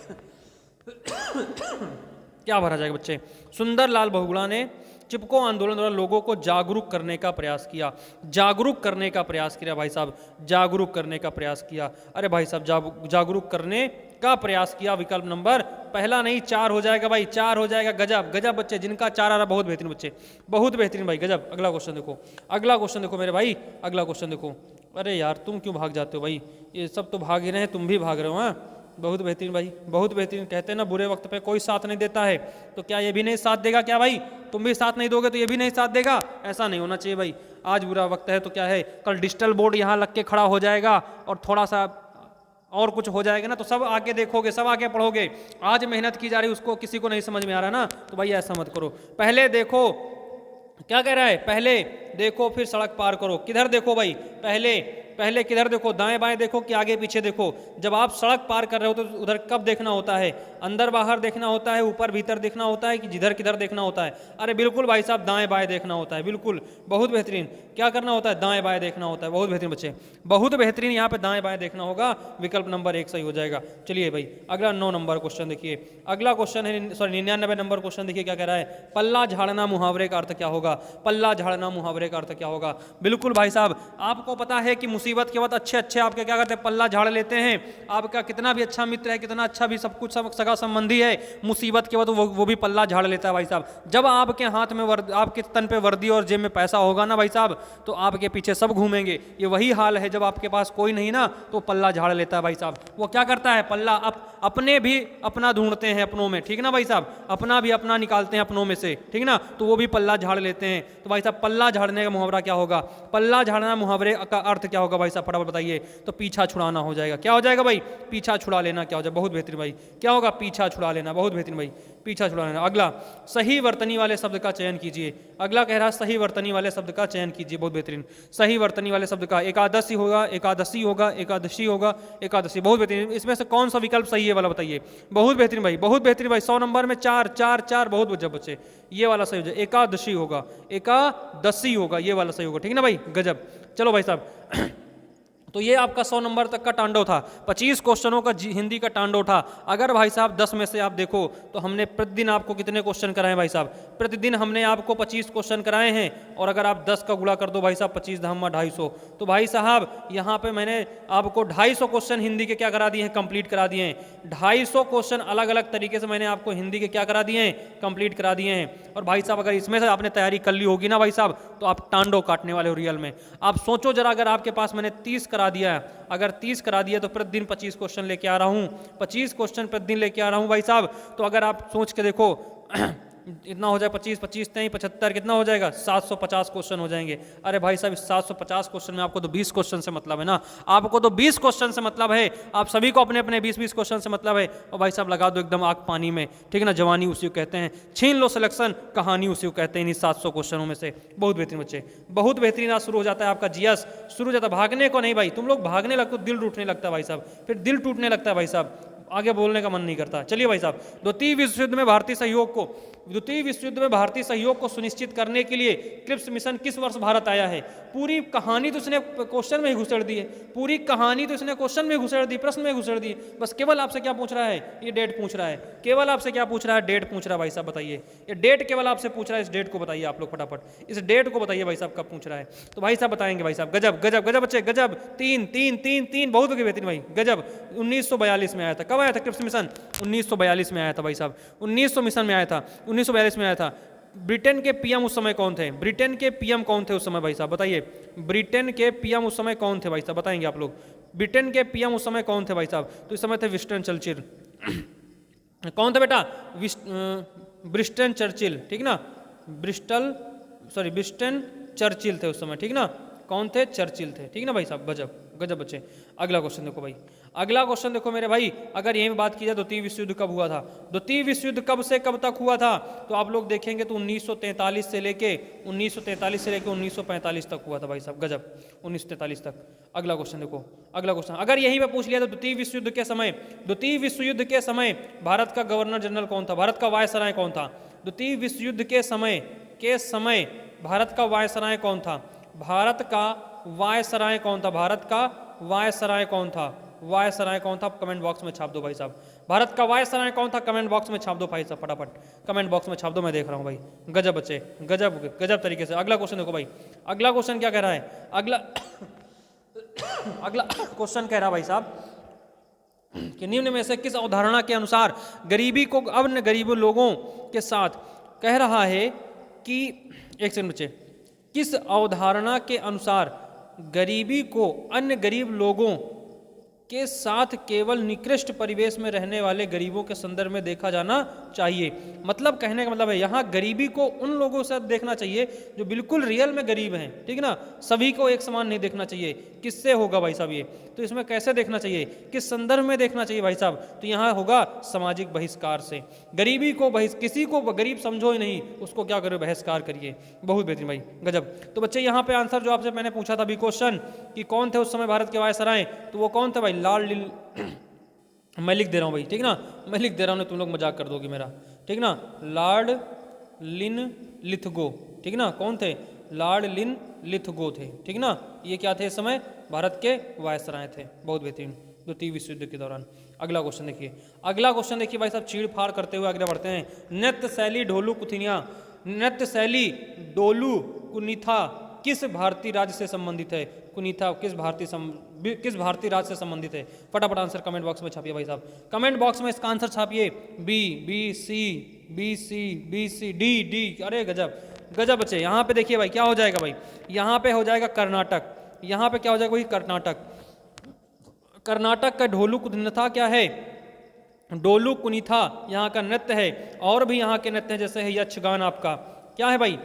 A: क्या भरा जाएगा बच्चे? सुंदरलाल बहुगुणा ने चिपको आंदोलन द्वारा लोगों को जागरूक करने का प्रयास किया, जागरूक करने का प्रयास किया भाई साहब, जागरूक करने का प्रयास किया। अरे भाई साहब, जागरूक करने का प्रयास किया। विकल्प नंबर पहला नहीं, 4 हो जाएगा भाई, 4 हो जाएगा। गजब गजब बच्चे, जिनका 4 आ रहा, बहुत बेहतरीन बच्चे, बहुत बेहतरीन भाई, गजब। अगला क्वेश्चन देखो, अगला क्वेश्चन देखो मेरे भाई, अगला क्वेश्चन देखो। अरे यार तुम क्यों भाग जाते हो भाई? ये सब तो भाग ही रहे हैं, तुम भी भाग रहे हो। हाँ, बहुत बेहतरीन भाई, बहुत बेहतरीन। कहते हैं ना बुरे वक्त पे कोई साथ नहीं देता है, तो क्या ये भी नहीं साथ देगा क्या भाई? तुम भी साथ नहीं दोगे तो ये भी नहीं साथ देगा? ऐसा नहीं होना चाहिए भाई। आज बुरा वक्त है तो क्या है, कल डिजिटल बोर्ड यहाँ लग के खड़ा हो जाएगा और थोड़ा सा और कुछ हो जाएगा ना, तो सब आके देखोगे, सब आके पढ़ोगे। आज मेहनत की जा रही, उसको किसी को नहीं समझ में आ रहा ना, तो भाई ऐसा मत करो। पहले देखो, क्या कह रहा है? पहले देखो फिर सड़क पार करो। किधर देखो भाई? पहले किधर देखो? दाएं बाएं देखो कि आगे पीछे देखो? जब आप सड़क पार कर रहे हो तो उधर कब देखना होता है? अंदर बाहर देखना होता है, ऊपर भीतर देखना होता है, कि जिधर किधर देखना होता है? अरे बिल्कुल भाई साहब, दाएं बाएं देखना होता है, बिल्कुल। बहुत बेहतरीन। क्या करना होता है? दाएं बाएं देखना होता है। बहुत बेहतरीन बच्चे, बहुत बेहतरीन। यहाँ पे दाएं बाएं देखना होगा। विकल्प नंबर 1 सही हो जाएगा। चलिए भाई, अगला 9 नंबर क्वेश्चन देखिए। अगला क्वेश्चन है, सॉरी 99 नंबर क्वेश्चन देखिए क्या कह रहा है? पल्ला झाड़ना मुहावरे का अर्थ क्या होगा? पल्ला झाड़ना मुहावरे का अर्थ क्या होगा? बिल्कुल भाई साहब, आपको पता है कि मुसीबत के वक्त अच्छे आपके क्या करते हैं? पल्ला झाड़ लेते हैं। आपका कितना भी अच्छा मित्र है, कितना अच्छा भी सब कुछ सगा संबंधी है, मुसीबत के वक्त वो भी पल्ला झाड़ लेता है भाई साहब। जब आपके हाथ में आपके तन पे वर्दी और जेब में पैसा होगा ना भाई साहब, तो आपके पीछे सब घूमेंगे। ये वही हाल है जब आपके पास कोई नहीं ना, तो पल्ला झाड़ लेता है भाई साहब। वो क्या करता है? पल्ला अपने भी अपना ढूंढते हैं अपनों में, ठीक ना भाई साहब? अपना भी अपना निकालते हैं अपनों में से, ठीक ना, तो वो भी पल्ला झाड़ लेते हैं। तो भाई साहब, पल्ला झाड़ने का मुहावरा क्या होगा? पल्ला झाड़ना मुहावरे का अर्थ क्या होगा भाई साहब? फटाफट बताइए। तो पीछा छुड़ाना हो जाएगा। क्या हो जाएगा भाई? पीछा छुड़ा लेना। क्या हो जाएगा? बहुत बेहतरीन भाई, क्या होगा? पीछा छुड़ा लेना। बहुत बेहतरीन भाई, पीछा छुड़ा लेना। अगला, सही वर्तनी वाले शब्द का चयन कीजिए। अगला कह रहा है सही वर्तनी वाले शब्द का चयन कीजिए। बहुत बेहतरीन। सही वर्तनी वाले शब्द का एकादशी होगा, एकादशी होगा, एकादशी होगा, एकादशी। बहुत बेहतरीन। इसमें से कौन सा विकल्प सही है वाला बताइए। बहुत बेहतरीन भाई, बहुत बेहतरीन भाई। 100 नंबर में 4 4 4। बहुत जब बच्चे, ये वाला सही हो जाए। एकादशी होगा, एकादशी होगा, ये वाला सही होगा, ठीक ना भाई? गजब। चलो भाई साहब, तो ये आपका 100 नंबर तक का तांडव था, 25 क्वेश्चनों का हिंदी का तांडव था। अगर भाई साहब 10 में से आप देखो तो हमने प्रतिदिन आपको कितने क्वेश्चन कराए भाई साहब, प्रतिदिन हमने आपको 25 क्वेश्चन कराए हैं। और अगर आप 10 का गुणा कर दो भाई साहब, 25 धम्मा 250, तो भाई साहब यहाँ पे मैंने आपको 250 क्वेश्चन हिंदी के क्या करा दिए हैं, कंप्लीट करा दिए हैं। 250 क्वेश्चन अलग अलग तरीके से मैंने आपको हिंदी के क्या करा दिए हैं, कंप्लीट करा दिए हैं। और भाई साहब अगर इसमें से आपने तैयारी कर ली होगी ना भाई साहब, तो आप तांडव काटने वाले हो रियल में। आप सोचो जरा, अगर आपके पास मैंने 30 करा दिया है, अगर 30 करा दिया तो प्रतिदिन 25 क्वेश्चन लेके आ रहा हूं, 25 क्वेश्चन प्रतिदिन लेके आ रहा हूं भाई साहब। तो अगर आप सोच के देखो इतना हो जाए 25 25 नहीं 75, कितना हो जाएगा, 750 क्वेश्चन हो जाएंगे। अरे भाई साहब 750 क्वेश्चन में आपको तो 20 क्वेश्चन से मतलब है ना, आपको तो 20 क्वेश्चन से मतलब है, आप सभी को अपने अपने 20-20 क्वेश्चन से मतलब है। और भाई साहब लगा दो एकदम आग पानी में, ठीक है ना, जवानी उसी को कहते हैं, छीन लो सिलेक्शन, कहानी उसी को कहते हैं इन 700 क्वेश्चनों में से। बहुत बेहतरीन बच्चे, बहुत बेहतरीन। आज शुरू हो जाता है आपका जीएस, शुरू हो जाता है। भागने को नहीं भाई, तुम लोग भागने लगते हो दिल टूटने लगता है भाई साहब, फिर दिल टूटने लगता है भाई साहब, आगे बोलने का मन नहीं करता। चलिए भाई साहब, द्वितीय विश्व युद्ध में भारतीय सहयोग को सुनिश्चित करने के लिए क्रिप्स मिशन किस वर्ष भारत आया है। पूरी कहानी तो इसने क्वेश्चन में ही घुसेड़ दी है, पूरी कहानी तो इसने क्वेश्चन में घुसेड़ दी, प्रश्न में घुसेड़ दी। बस केवल आपसे क्या पूछ रहा है, ये डेट पूछ रहा है, केवल आपसे क्या पूछ रहा है, डेट पूछ रहा है भाई साहब। बताइए, ये डेट केवल आपसे पूछ रहा है, इस डेट को बताइए आप लोग फटाफट, इस डेट को बताइए भाई साहब कब पूछ रहा है। तो भाई साहब बताएंगे भाई साहब, गजब गजब गजब बच्चे गजब, 3 3 3 3, बहुत बेहतरीन भाई, गजब। 1942 में आया था। कब आया था क्रिप्स मिशन, 1942 में आया था भाई साहब, 1900 मिशन में आया था, 1942 में आया था। ब्रिटेन के पीएम उस समय कौन थे, ब्रिटेन के पीएम कौन थे उस समय भाई साहब, बताइए। ब्रिटेन के पीएम उस समय कौन थे भाई साहब, बताएंगे आप लोग। ब्रिटेन के पीएम उस समय कौन थे भाई साहब, तो इस समय थे विंस्टन चर्चिल। कौन थे बेटा, ब्रिस्टन चर्चिल, ठीक ना, विंस्टन चर्चिल थे उस समय, ठीक ना। कौन थे, चर्चिल थे, ठीक ना भाई साहब। गजब गजब बच्चे। अगला क्वेश्चन देखो भाई, अगला क्वेश्चन देखो मेरे भाई। अगर यही बात की जाए द्वितीय विश्व युद्ध कब हुआ था, द्वितीय विश्व युद्ध कब से कब तक हुआ था, तो आप लोग देखेंगे तो 1943 से लेके 1945 तक हुआ था भाई साहब। गजब, 1943 तक। अगला क्वेश्चन देखो, अगला क्वेश्चन अगर यहीं पे पूछ लिया तो द्वितीय विश्व युद्ध के समय भारत का गवर्नर जनरल कौन था, भारत का वायसराय कौन था। द्वितीय विश्व युद्ध के समय भारत का वायसराय कौन था, भारत का वायसराय कौन था, भारत का वायसराय कौन था, वायसराय कौन था, कमेंट बॉक्स में छाप दो भाई साहब। भारत का वायसराय कौन था, कमेंट बॉक्स में छाप दो भाई साहब, फटाफट कमेंट बॉक्स में छाप दो, मैं देख रहा हूं भाई। गजब बच्चे, गजब गजब तरीके से। अगला क्वेश्चन देखो भाई, अगला क्वेश्चन क्या कह रहा है, अगला क्वेश्चन कह रहा भाई साहब कि निम्न में से किस अवधारणा के अनुसार गरीबी को अन्य गरीब लोगों के साथ, कह रहा है कि, एक सेकंड बच्चे, किस अवधारणा के अनुसार गरीबी को अन्य गरीब लोगों के साथ केवल निकृष्ट परिवेश में रहने वाले गरीबों के संदर्भ में देखा जाना चाहिए। मतलब कहने का मतलब है यहाँ गरीबी को उन लोगों से देखना चाहिए जो बिल्कुल रियल में गरीब हैं, ठीक है ना, सभी को एक समान नहीं देखना चाहिए। किससे होगा भाई साहब ये, तो इसमें कैसे देखना चाहिए, किस संदर्भ में देखना चाहिए भाई साहब, तो यहाँ होगा सामाजिक बहिष्कार से। गरीबी को किसी को गरीब समझो ही नहीं, उसको क्या करो, बहिष्कार करिए। बहुत बेहतरीन भाई, गजब। तो बच्चे यहाँ पे आंसर जो आपसे मैंने पूछा था अभी क्वेश्चन कि कौन थे उस समय भारत के वायसराय, तो वो कौन थे भाई, मैं लिख दे रहा हूँ भाई, ठीक ना, मैं लिख दे रहा हूँ, तुम लोग मजाक कर दोगे मेरा, ठीक ना। लॉर्ड लिन लिथगो, ठीक ना, कौन थे, लॉर्ड लिन लिथगो थे, ठीक ना। ये क्या थे इस समय, भारत के वायसराय थे। बहुत बेहतरीन, द्वितीय विश्व युद्ध के दौरान। अगला क्वेश्चन देखिए, अगला क्वेश्चन देखिए भाई साहब, चीड़ फाड़ करते हुए आगे बढ़ते हैं। नृत्य शैली ढोलू कुथिनिया, नृत्य शैली डोलू कुनिथा किस भारतीय राज्य से संबंधित है, कुनीथा किस भारतीय राज्य से संबंधित है। फटाफट आंसर कमेंट बॉक्स में छापिए भाई साहब, कमेंट बॉक्स में इसका आंसर छापिए। B C D. अरे गजब गजब बच्चे। यहाँ पे देखिए भाई क्या हो जाएगा भाई, यहाँ पे हो जाएगा कर्नाटक, यहाँ पे क्या हो जाएगा भाई, कर्नाटक। कर्नाटक का ढोलू कुनिथा क्या है, डोलू कुनिथा यहाँ का नृत्य है। और भी यहाँ के नृत्य है, जैसे है यक्षगान, आपका क्या है भाई,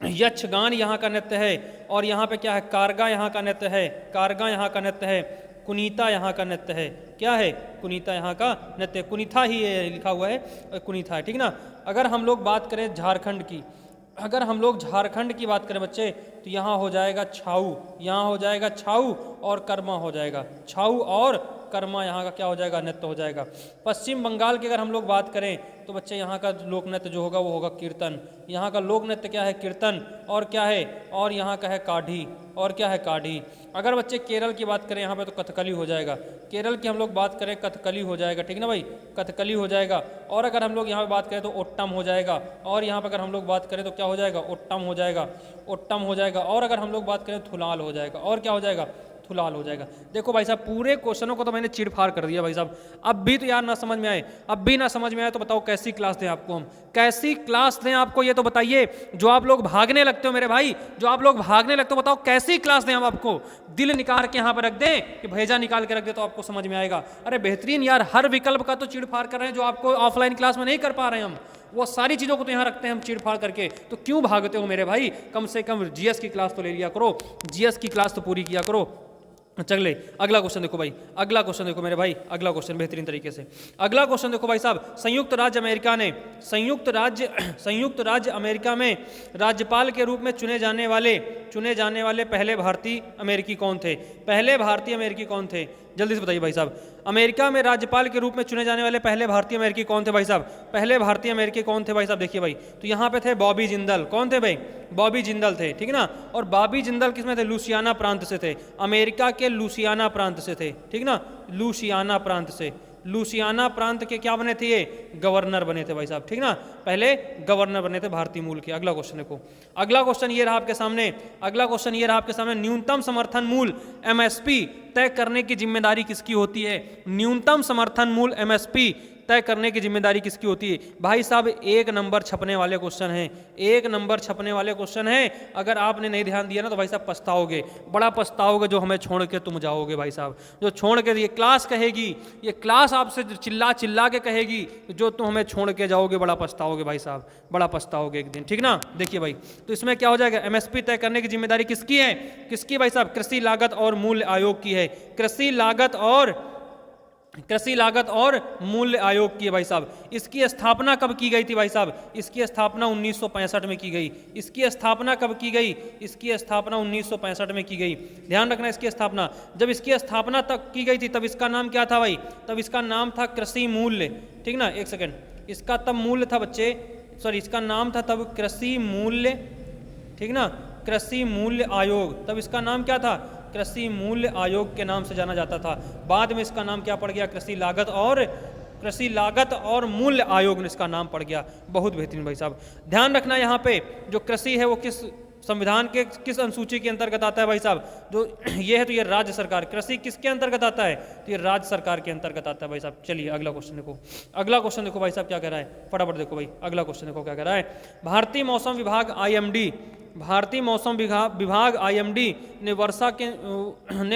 A: यक्षगान यहाँ का नृत्य है। और यहाँ पे क्या है, कारगा यहाँ का नृत्य है, कारगा यहाँ का नृत्य है। कुनीता यहाँ का नृत्य है, क्या है, कुनीता यहाँ का नृत्य, कुनीथा ही लिखा हुआ है, कुनीथा है, ठीक ना। अगर हम लोग बात करें झारखंड की, अगर हम लोग झारखंड की बात करें बच्चे, तो यहाँ हो जाएगा छाऊ, यहाँ हो जाएगा छाऊ और कर्मा हो जाएगा, छाऊ और कर्मा यहाँ का क्या हो जाएगा, नृत्य हो जाएगा। पश्चिम बंगाल की अगर हम लोग बात करें तो बच्चे यहाँ का लोक नृत्य जो होगा वो होगा कीर्तन। यहाँ का लोक नृत्य क्या है, कीर्तन। और क्या है, और यहाँ का है काढ़ी। और क्या है, काढ़ी। अगर बच्चे केरल की बात करें यहाँ पे तो कथकली हो जाएगा। केरल की हम लोग बात करें कथकली हो जाएगा, ठीक ना भाई, कथकली हो जाएगा। और अगर हम लोग यहाँ पे बात करें तो ओट्टम हो जाएगा। और यहाँ पर अगर हम लोग बात करें तो क्या हो जाएगा, ओट्टम हो जाएगा, ओट्टम हो जाएगा। और अगर हम लोग बात करें थुलाल हो जाएगा। और क्या हो जाएगा, थुलाल हो जाएगा। देखो भाई साहब पूरे क्वेश्चनों को तो मैंने चीड़-फाड़ कर दिया भाई साहब। अब भी तो यार ना समझ में आए, अब भी ना समझ में आए तो बताओ कैसी क्लास दें आपको हम, कैसी क्लास दें आपको, ये तो बताइए। जो आप लोग भागने लगते हो मेरे भाई, जो आप लोग भागने लगते हो, बताओ कैसी क्लास दें हम आपको। दिल निकाल के यहाँ पर रख दें कि भेजा निकाल के रख दे तो आपको समझ में आएगा। अरे बेहतरीन यार, हर विकल्प का तो चीड़-फाड़ कर रहे हैं जो आपको ऑफलाइन क्लास में नहीं कर पा रहे हैं हम, वो सारी चीज़ों को तो यहाँ रखते हैं हम चीड़-फाड़ करके। तो क्यों भागते हो मेरे भाई, कम से कम जीएस की क्लास तो ले लिया करो, जीएस की क्लास तो पूरी किया करो। चले अगला क्वेश्चन देखो भाई, अगला क्वेश्चन देखो मेरे भाई, अगला क्वेश्चन बेहतरीन तरीके से। अगला क्वेश्चन देखो भाई साहब, संयुक्त राज्य अमेरिका में राज्यपाल के रूप में चुने जाने वाले पहले भारतीय अमेरिकी कौन थे? पहले भारतीय अमेरिकी कौन थे, जल्दी से बताइए भाई साहब। अमेरिका में राज्यपाल के रूप में चुने जाने वाले पहले भारतीय अमेरिकी कौन थे भाई साहब? पहले भारतीय अमेरिकी कौन थे भाई साहब? देखिए भाई, तो यहाँ पे थे बॉबी जिंदल। कौन थे भाई? बॉबी जिंदल थे, ठीक ना। और बॉबी जिंदल किसमें थे? लुसियाना प्रांत से थे, अमेरिका के लुसियाना प्रांत से थे, ठीक ना, लुसियाना प्रांत से। लुसियाना प्रांत के क्या बने थे? ये गवर्नर बने थे भाई साहब, ठीक ना, पहले गवर्नर बने थे भारतीय मूल के। अगला क्वेश्चन देखो, अगला क्वेश्चन ये रहा आपके सामने, अगला क्वेश्चन ये रहा आपके सामने, न्यूनतम समर्थन मूल्य एमएसपी तय करने की जिम्मेदारी किसकी होती है? न्यूनतम समर्थन मूल्य एमएसपी तय करने की जिम्मेदारी किसकी होती है? भाई साहब एक नंबर छपने वाले क्वेश्चन हैं, एक नंबर छपने वाले क्वेश्चन हैं। अगर आपने नहीं ध्यान दिया ना तो भाई साहब पछताओगे, बड़ा पछताओगे, जो हमें छोड़ के तुम जाओगे भाई साहब, जो छोड़ के ये क्लास कहेगी, ये क्लास आपसे चिल्ला चिल्ला के कहेगी, जो तुम हमें छोड़ के जाओगे, बड़ा पछताओगे भाई साहब, बड़ा पछताओगे एक दिन, ठीक ना। देखिए भाई, तो इसमें क्या हो जाएगा, एमएसपी तय करने की जिम्मेदारी किसकी है? किसकी भाई साहब? कृषि लागत और मूल्य आयोग की है। कृषि लागत और मूल्य आयोग की है भाई साहब। इसकी स्थापना कब की गई थी भाई साहब? इसकी स्थापना 1965 में की गई। इसकी स्थापना कब की गई? इसकी स्थापना 1965 में की गई। ध्यान रखना, इसकी स्थापना, जब इसकी स्थापना तक की गई थी तब इसका नाम क्या था भाई? तब इसका नाम था कृषि मूल्य, ठीक ना। एक सेकंड, इसका तब मूल्य था बच्चे, सॉरी, इसका नाम था तब कृषि मूल्य, ठीक ना, कृषि मूल्य आयोग। तब इसका नाम क्या था? कृषि मूल्य आयोग के नाम से जाना जाता था। बाद में इसका नाम क्या पड़ गया? कृषि लागत और मूल्य आयोग ने इसका नाम पड़ गया। बहुत बेहतरीन भाई साहब। ध्यान रखना यहाँ पे जो कृषि है वो किस संविधान के किस अनुसूची के अंतर्गत आता है भाई साहब? जो ये है तो ये राज्य सरकार। कृषि किसके अंतर्गत आता है? तो ये राज्य सरकार के अंतर्गत आता है भाई साहब। चलिए अगला क्वेश्चन देखो, अगला क्वेश्चन देखो भाई साहब क्या कह रहा है, फटाफट देखो भाई, अगला क्वेश्चन देखो क्या कह रहा है। भारतीय मौसम विभाग आईएमडी ने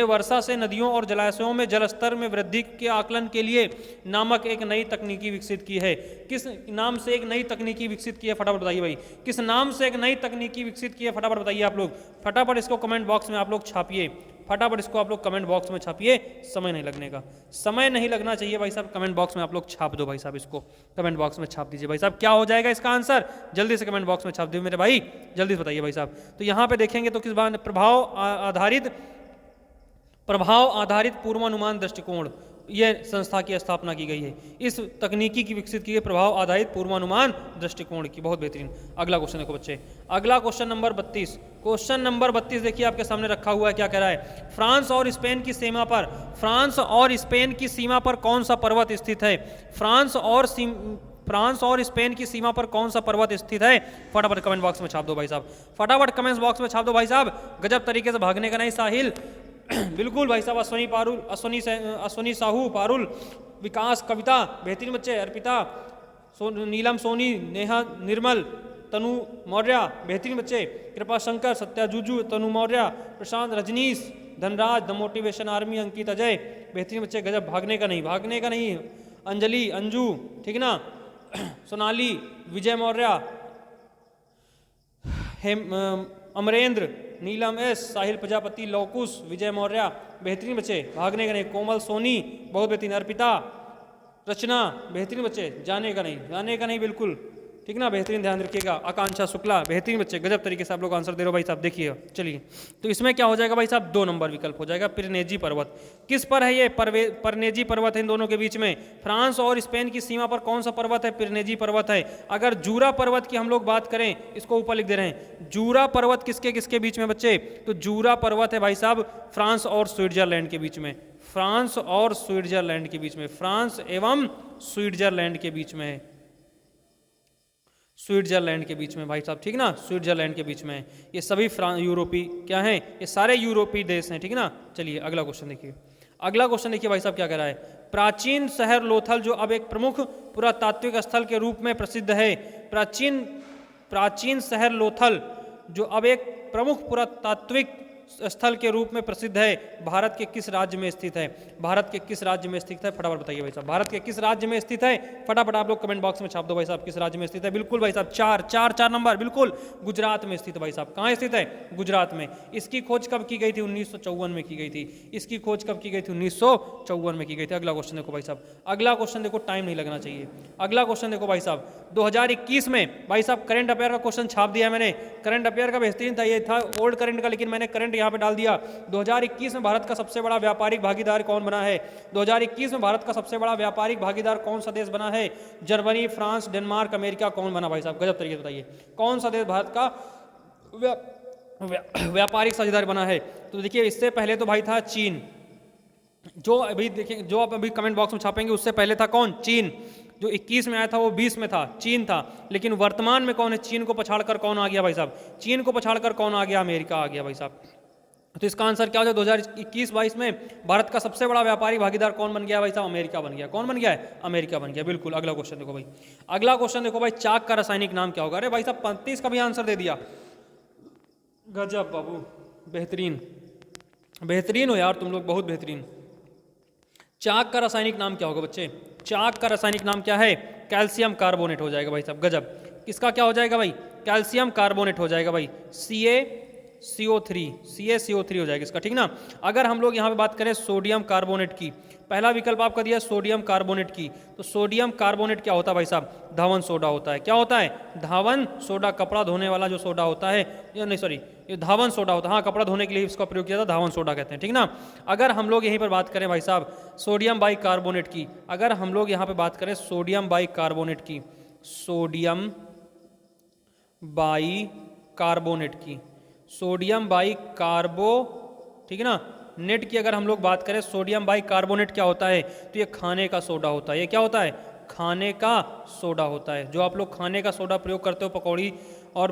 A: वर्षा से नदियों और जलाशयों में जलस्तर में वृद्धि के आकलन के लिए नामक एक नई तकनीकी विकसित की है। किस नाम से एक नई तकनीकी विकसित की है? फटाफट बताइए भाई, किस नाम से एक नई तकनीकी विकसित की है? फटाफट बताइए आप लोग, फटाफट इसको कमेंट बॉक्स में आप लोग छापिए, फटाफट इसको आप लोग कमेंट बॉक्स में छापिए। समय नहीं लगने का, समय नहीं लगना चाहिए भाई साहब। कमेंट बॉक्स में आप लोग छाप दो भाई साहब, इसको कमेंट बॉक्स में छाप दीजिए भाई साहब। क्या हो जाएगा इसका आंसर? जल्दी से कमेंट बॉक्स में छाप दीजिए मेरे भाई, जल्दी से बताइए भाई साहब। तो यहाँ पे देखेंगे तो किस बात, प्रभाव आधारित पूर्वानुमान दृष्टिकोण, ये संस्था की स्थापना की गई है। इस तकनीकी की विकसित की गई प्रभाव आधारित पूर्वानुमान दृष्टिकोण की। बहुत बेहतरीन। अगला क्वेश्चन देखो बच्चे, अगला क्वेश्चन नंबर 32। क्वेश्चन नंबर 32 देखिए आपके सामने रखा हुआ है, क्या कह रहा है? फ्रांस और स्पेन की सीमा पर कौन सा पर्वत स्थित है? फ्रांस और स्पेन की सीमा पर कौन सा पर्वत स्थित है? फटाफट कमेंट बॉक्स में छाप दो भाई साहब, फटाफट कमेंट बॉक्स में छाप दो भाई साहब। गजब तरीके से भागने का नहीं साहिल, बिल्कुल भाई साहब। अश्वनी साहू पारुल, विकास कविता, बेहतरीन बच्चे, अर्पिता, नीलम सोनी, नेहा निर्मल, तनु मौर्य, बेहतरीन बच्चे, Kripa Shankar, Satya Juju, Tanu Maurya, Prashant, Rajnish, Dhanraj, the motivation army, Ankit, Ajay, बेहतरीन बच्चे। गजब, भागने का नहीं। अंजलि, अंजू, ठीक ना, सोनाली, विजय मौर्य, अमरेंद्र, नीलम एस, साहिल प्रजापति, लौकुश, विजय मौर्य, बेहतरीन बच्चे, भागने का नहीं। कोमल सोनी, बहुत बेहतरीन। अर्पिता, रचना, बेहतरीन बच्चे, जाने का नहीं बिल्कुल, ठीक ना, बेहतरीन ध्यान रखिएगा। आकांक्षा शुक्ला, बेहतरीन बच्चे, गजब तरीके से आप लोग आंसर दे रहे हो भाई साहब। देखिए चलिए, तो इसमें क्या हो जाएगा भाई साहब, 2 नंबर विकल्प हो जाएगा। पिरनेजी पर्वत किस पर है ये? परनेजी पर्वत है इन दोनों के बीच में। फ्रांस और स्पेन की सीमा पर कौन सा पर्वत है? पिरनेजी पर्वत है। अगर जूरा पर्वत की हम लोग बात करें, इसको ऊपर लिख दे रहे हैं, जूरा पर्वत किसके किसके बीच में बच्चे? तो जूरा पर्वत है भाई साहब फ्रांस और स्विट्जरलैंड के बीच में, फ्रांस और स्विट्जरलैंड के बीच में, फ्रांस एवं स्विट्जरलैंड के बीच में है, स्विट्जरलैंड के बीच में भाई साहब, ठीक ना, स्विट्जरलैंड के बीच में है। ये सभी यूरोपीय क्या हैं? ये सारे यूरोपीय देश हैं, ठीक ना। चलिए अगला क्वेश्चन देखिए, अगला क्वेश्चन देखिए भाई साहब क्या कह रहा है। प्राचीन शहर लोथल जो अब एक प्रमुख पुरातात्विक स्थल के रूप में प्रसिद्ध है, प्राचीन शहर लोथल जो अब एक प्रमुख पुरातात्विक स्थल के रूप में प्रसिद्ध है, भारत के किस राज्य में स्थित है? भारत के किस राज्य में स्थित है? फटाफट बताइए भाई साहब, भारत के किस राज्य में स्थित है? फटाफट आप लोग कमेंट बॉक्स में छाप दो भाई साहब, किस राज्य में स्थित है? बिल्कुल भाई साहब, चार नंबर, बिल्कुल गुजरात में स्थित है भाई साहब। कहाँ स्थित है? गुजरात में। इसकी खोज कब की गई थी? 1954 में की गई थी। इसकी खोज कब की गई थी? 1954 में की गई थी। अगला क्वेश्चन देखो भाई साहब, अगला क्वेश्चन देखो, टाइम नहीं लगना चाहिए। अगला क्वेश्चन देखो भाई साहब, 2021 में भाई साहब करंट अफेयर का क्वेश्चन छाप दिया मैंने। करंट अफेयर का बेहतरीन था, ये था ओल्ड करंट का, लेकिन मैंने करंट यहाँ पे डाल दिया। 2021 में भारत का सबसे बड़ा व्यापारिक भागीदार कौन बना है? 2021 में भारत का सबसे बड़ा व्यापारिक भागीदार कौन सा देश बना है? जर्मनी, फ्रांस, डेनमार्क, अमेरिका, कौन बना भाई साहब? गजब तरीके से बताइए, कौन सा देश भारत का व्यापारिक साझेदार बना है? तो देखिए, इससे पहले तो भाई था चीन, जो अभी देखिए, जो आप अभी कमेंट बॉक्स में छापेंगे, उससे पहले था कौन? चीन। जो 21 में आया था वो 20 में था, चीन था। लेकिन वर्तमान में कौन है? चीन को पछाड़कर कौन आ गया भाई साहब? चीन को पछाड़कर कौन आ गया? अमेरिका आ गया भाई साहब। तो इसका आंसर क्या हो जाए? 2021-22 में भारत का सबसे बड़ा व्यापारिक भागीदार कौन बन गया भाई साहब? अमेरिका बन गया। कौन बन गया है? अमेरिका बन गया, बिल्कुल। अगला क्वेश्चन देखो भाई, अगला क्वेश्चन देखो भाई, चाक का रासायनिक नाम क्या होगा? अरे भाई साहब 35 का भी आंसर दे दिया, गजब बाबू, बेहतरीन, बेहतरीन हो यार तुम लोग, बहुत बेहतरीन। चाक का रासायनिक नाम क्या होगा बच्चे? चाक का रासायनिक नाम क्या है? कैल्शियम कार्बोनेट हो जाएगा भाई साहब, गजब। किसका क्या हो जाएगा भाई? कैल्शियम कार्बोनेट हो जाएगा भाई, CaCO3 हो जाएगा इसका, ठीक ना। अगर हम लोग यहाँ पे बात करें सोडियम कार्बोनेट की, पहला विकल्प आपका दिया सोडियम कार्बोनेट की, तो सोडियम कार्बोनेट क्या होता है भाई साहब? धावन सोडा होता है। क्या होता है? धावन सोडा, कपड़ा धोने वाला जो सोडा होता है, या नहीं सॉरी, ये धावन सोडा होता है। हाँ, कपड़ा धोने के लिए इसका प्रयोग किया था, धावन सोडा कहते हैं, ठीक ना। अगर हम लोग यहीं पर बात करें भाई साहब सोडियम बाई कार्बोनेट की, अगर हम लोग यहाँ पे बात करें सोडियम बाई कार्बोनेट की, सोडियम बाई कार्बोनेट की, सोडियम बाई कार्बो, ठीक है ना, नेट की अगर हम लोग बात करें, सोडियम बाई कार्बोनेट क्या होता है? तो ये खाने का सोडा होता है। ये क्या होता है? खाने का सोडा होता है। जो आप लोग खाने का सोडा प्रयोग करते हो पकौड़ी और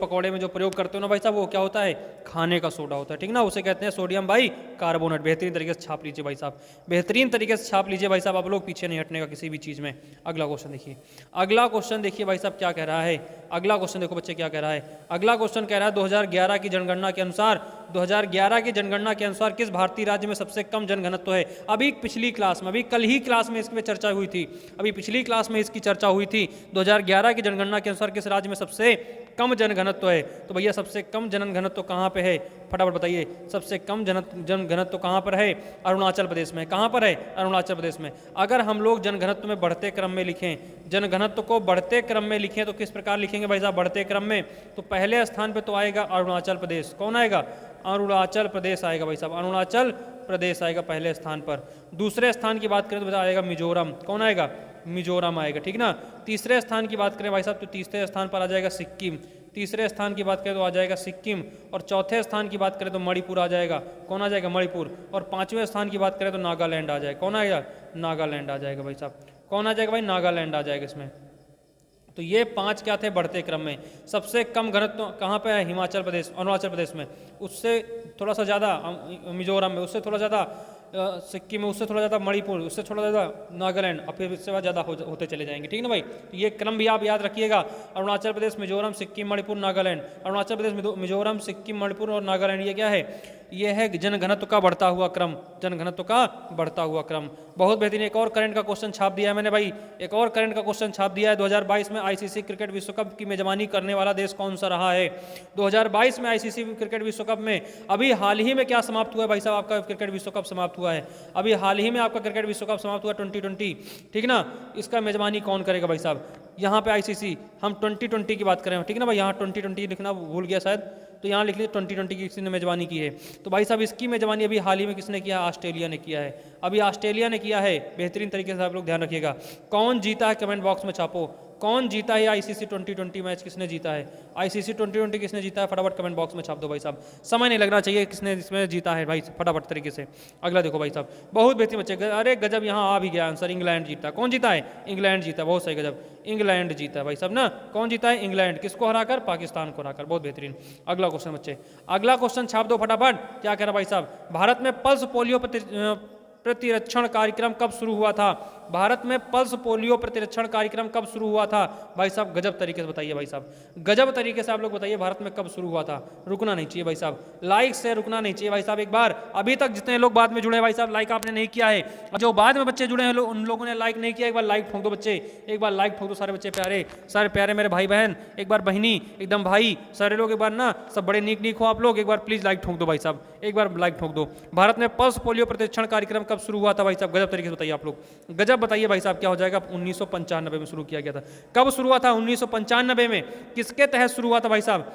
A: पकौड़े में जो प्रयोग करते हो ना भाई साहब, वो क्या होता है? खाने का सोडा होता है, ठीक ना। उसे कहते हैं सोडियम बाई कार्बोनेट। बेहतरीन तरीके से छाप लीजिए भाई साहब, बेहतरीन तरीके से छाप लीजिए भाई साहब, आप लोग पीछे नहीं हटने का किसी भी चीज़ में। अगला क्वेश्चन देखिए, अगला क्वेश्चन देखिए भाई साहब क्या कह रहा है। अगला क्वेश्चन देखो बच्चे क्या कह रहा है। अगला क्वेश्चन कह रहा है 2011 की जनगणना के अनुसार, 2011 की जनगणना के अनुसार किस भारतीय राज्य में सबसे कम जनघनत्व है? अभी पिछली क्लास में, अभी कल ही क्लास में इसकी चर्चा हुई थी, अभी पिछली क्लास में इसकी चर्चा हुई थी। 2011 की जनगणना के अनुसार किस राज्य में सबसे कम जनघनत्व है? तो भैया सबसे कम जनघनत्व कहाँ पे है? फटाफट बताइए, सबसे कम जनघनत्व कहाँ पर है? अरुणाचल प्रदेश में। कहाँ पर है? अरुणाचल प्रदेश में। अगर हम लोग जनघनत्व में बढ़ते क्रम में लिखें, जनघनत्व को बढ़ते क्रम में लिखें, तो किस प्रकार लिखेंगे भाई साहब बढ़ते क्रम में? तो पहले स्थान पे तो आएगा अरुणाचल प्रदेश। कौन आएगा? अरुणाचल प्रदेश आएगा भाई साहब, अरुणाचल प्रदेश आएगा पहले स्थान पर। दूसरे स्थान की बात करें तो आएगा मिजोरम। कौन आएगा? मिजोरम आएगा, ठीक ना। तीसरे स्थान की बात करें भाई साहब तो तीसरे स्थान पर आ जाएगा सिक्किम। तीसरे स्थान की बात करें तो आ जाएगा सिक्किम। और चौथे स्थान की बात करें तो मणिपुर आ जाएगा। कौन आ जाएगा? मणिपुर। और पांचवें स्थान की बात करें तो नागालैंड आ जाएगा। कौन आएगा? नागालैंड आ जाएगा भाई साहब। कौन आ जाएगा भाई? नागालैंड आ जाएगा इसमें। तो ये 5 क्या थे बढ़ते क्रम में। सबसे कम घनत्व कहाँ पे है? हिमाचल प्रदेश, अरुणाचल प्रदेश में। उससे थोड़ा सा ज़्यादा मिजोरम में, उससे थोड़ा ज़्यादा सिक्किम में, उससे थोड़ा ज़्यादा मणिपुर, उससे थोड़ा ज़्यादा नागालैंड, और फिर इससे बाद ज़्यादा होते चले जाएंगे, ठीक ना भाई। तो ये क्रम भी आप याद रखिएगा, अरुणाचल प्रदेश, मिजोरम, सिक्किम, मणिपुर, नागालैंड। अरुणाचल प्रदेश, मिजोरम, सिक्किम, मणिपुर और नागालैंड, ये क्या है? ये है जनघनत्व का बढ़ता हुआ क्रम, जनघनत्व का बढ़ता हुआ क्रम। बहुत बेहतरीन। एक और करंट का क्वेश्चन छाप दिया है मैंने भाई, एक और करंट का क्वेश्चन छाप दिया है। 2022 में आईसीसी क्रिकेट विश्व कप की मेजबानी करने वाला देश कौन सा रहा है? 2022 में आईसीसी क्रिकेट विश्व कप में अभी हाल ही में क्या समाप्त हुआ है भाई साहब? आपका क्रिकेट विश्व कप समाप्त हुआ है, अभी हाल ही में आपका क्रिकेट विश्व कप समाप्त हुआ 2020, ठीक ना। इसका मेजबानी कौन करेगा भाई साहब? यहाँ पे आईसीसी, हम 2020 की बात करें, ठीक है ना भाई, यहाँ 2020 लिखना भूल गया शायद, तो यहाँ लिख लीजिए 2020 की किसी ने मेजबानी की है। तो भाई साहब इसकी मेजबानी अभी हाल ही में किसने किया? ऑस्ट्रेलिया ने किया है। अभी ऑस्ट्रेलिया ने किया है, बेहतरीन तरीके से आप लोग ध्यान रखिएगा। कौन जीता है कमेंट बॉक्स में छापो, कौन जीता है आईसीसी 2020 मैच किसने जीता है? आईसीसी 2020 किसने जीता है? फटाफट कमेंट बॉक्स में छाप दो भाई साहब, समय नहीं लगना चाहिए किसने इसमें जीता है भाई, फटाफट तरीके से। अगला देखो भाई साहब, बहुत बेहतरीन बच्चे, अरे गजब, यहाँ आ भी गया आंसर, इंग्लैंड जीता। कौन जीता है? इंग्लैंड जीता, बहुत सही, गजब, इंग्लैंड जीता है भाई साहब ना। कौन जीता है? इंग्लैंड, किसको हराकर? पाकिस्तान को हराकर, बहुत बेहतरीन। अगला क्वेश्चन बच्चे, अगला क्वेश्चन छाप दो फटाफट। क्या कह रहा भाई साहब? भारत में पल्स पोलियो प्रतिरक्षण कार्यक्रम कब शुरू हुआ था? भारत में पल्स पोलियो प्रतिरक्षण कार्यक्रम कब शुरू हुआ था? भाई साहब गजब तरीके से बताइए भाई साहब, गजब तरीके से आप लोग बताइए, भारत में कब शुरू हुआ था? रुकना नहीं चाहिए भाई साहब, लाइक से रुकना नहीं चाहिए भाई साहब। एक बार, अभी तक जितने लोग बाद में जुड़े हैं भाई साहब, लाइक आपने नहीं किया है, और जो बाद में बच्चे जुड़े हैं उन लोगों ने लाइक नहीं किया, एक बार लाइक ठोक दो बच्चे, एक बार लाइक ठोक दो सारे बच्चे प्यारे, सारे प्यारे मेरे भाई बहन, एक बार बहनी, एकदम भाई, सारे लोग एक बार ना, सब बड़े नीक नीक हो आप लोग, एक बार प्लीज लाइक ठोक दो भाई साहब, एक बार लाइक ठोक दो। भारत में पल्स पोलियो प्रतिरक्षण कार्यक्रम कब शुरू हुआ था भाई साहब? गजब तरीके से बताइए आप लोग, गजब बताइए भाई साहब, क्या हो जाएगा? 1995 में शुरू किया गया था। कब शुरू हुआ था? 1995 में। किसके तहत शुरू हुआ था भाई साहब?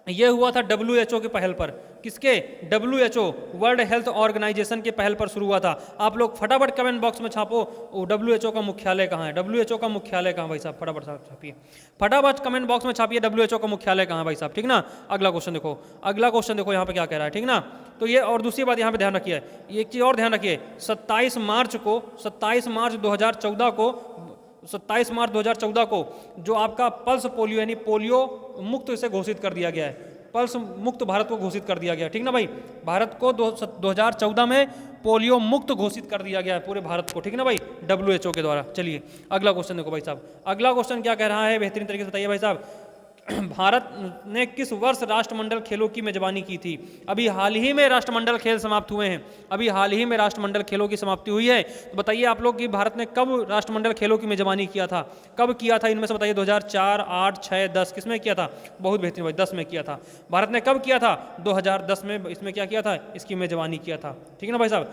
A: यह हुआ था WHO की पहल पर। किसके? WHO, वर्ल्ड हेल्थ ऑर्गेनाइजेशन के पहल पर शुरू हुआ था। आप लोग फटाफट कमेंट बॉक्स में छापो, WHO का मुख्यालय कहाँ है? WHO का मुख्यालय कहाँ भाई साहब? फटाफट छापिए, फटाफट कमेंट बॉक्स में छापिए, WHO का मुख्यालय कहाँ भाई साहब, ठीक ना। अगला क्वेश्चन देखो, अगला क्वेश्चन देखो यहाँ पे क्या कह रहा है, ठीक ना। तो ये, और दूसरी बात यहाँ पे ध्यान रखिए, एक चीज़ और ध्यान रखिए, 27 मार्च 2014 को जो आपका पल्स पोलियो यानी पोलियो मुक्त इसे घोषित कर दिया गया है, पल्स मुक्त भारत को घोषित कर दिया गया, ठीक ना भाई। भारत को 2014 में पोलियो मुक्त घोषित कर दिया गया है, पूरे भारत को, ठीक ना भाई, WHO के द्वारा। चलिए अगला क्वेश्चन देखो भाई साहब, अगला क्वेश्चन क्या कह रहा है, बेहतरीन तरीके से बताइए भाई साहब। भारत ने किस वर्ष राष्ट्रमंडल खेलों की मेजबानी की थी? अभी हाल ही में राष्ट्रमंडल खेल समाप्त हुए हैं, अभी हाल ही में राष्ट्रमंडल खेलों की समाप्ति हुई है। तो बताइए आप लोग कि भारत ने कब राष्ट्रमंडल खेलों की मेजबानी किया था? कब किया था? इनमें से बताइए, 2004, 8, 6, 10, किसमें किया था? बहुत बेहतरीन भाई, 10 में किया था। भारत ने कब किया था? 2010 में इसमें क्या किया था? इसकी मेजबानी किया था, ठीक है ना भाई साहब।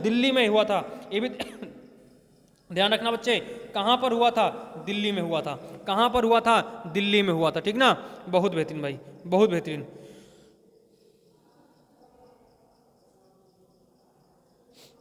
A: दिल्ली में हुआ था, ये भी ध्यान रखना बच्चे, कहाँ पर हुआ था? दिल्ली में हुआ था। कहाँ पर हुआ था? दिल्ली में हुआ था, ठीक ना। बहुत बेहतरीन भाई, बहुत बेहतरीन।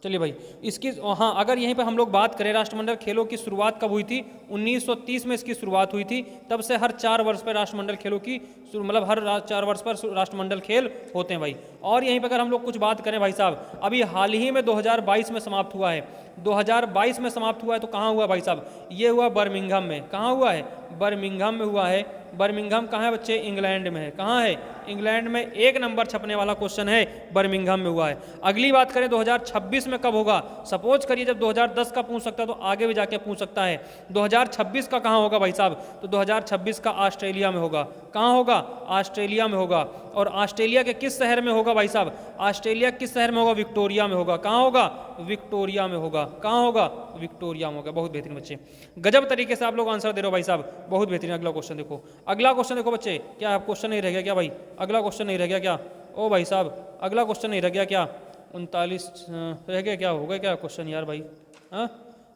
A: चलिए भाई, इसकी, हाँ, अगर यहीं पर हम लोग बात करें राष्ट्रमंडल खेलों की शुरुआत कब हुई थी? 1930 में इसकी शुरुआत हुई थी। तब से हर 4 वर्ष पर राष्ट्रमंडल खेलों की, मतलब हर 4 वर्ष पर राष्ट्रमंडल खेल होते हैं भाई। और यहीं पर अगर हम लोग कुछ बात करें भाई साहब, अभी हाल ही में 2022 में समाप्त हुआ है, 2022 में समाप्त हुआ है। तो कहाँ हुआ भाई साहब? ये हुआ बर्मिंघम में। कहाँ हुआ है? बर्मिंघम में हुआ है। बर्मिंघम कहाँ है बच्चे? इंग्लैंड में है। कहाँ है? इंग्लैंड में। 1 नंबर छपने वाला क्वेश्चन है, बर्मिंघम में हुआ है। अगली बात करें 2026 में कब होगा? सपोज करिए जब 2010 का पूछ सकता है तो आगे भी जाके पूछ सकता है। 2026 का कहाँ होगा भाई साहब? तो 2026 का ऑस्ट्रेलिया में होगा। कहाँ होगा? ऑस्ट्रेलिया में होगा। और ऑस्ट्रेलिया के किस शहर में होगा भाई साहब? ऑस्ट्रेलिया किस शहर में होगा? विक्टोरिया में होगा। कहाँ होगा? विक्टोरिया में होगा। कहाँ होगा? विक्टोरिया में होगा। बहुत बेहतरीन बच्चे, गजब तरीके से आप लोग आंसर दे रहे हो भाई साहब, बहुत बेहतरीन। अगला क्वेश्चन देखो, अगला क्वेश्चन देखो बच्चे, क्या क्वेश्चन नहीं रह गया क्या भाई? अगला क्वेश्चन नहीं रह गया क्या? ओ भाई साहब, अगला क्वेश्चन नहीं रह गया क्या? 39 रह गया क्या? हो गया क्या क्वेश्चन यार भाई? हाँ,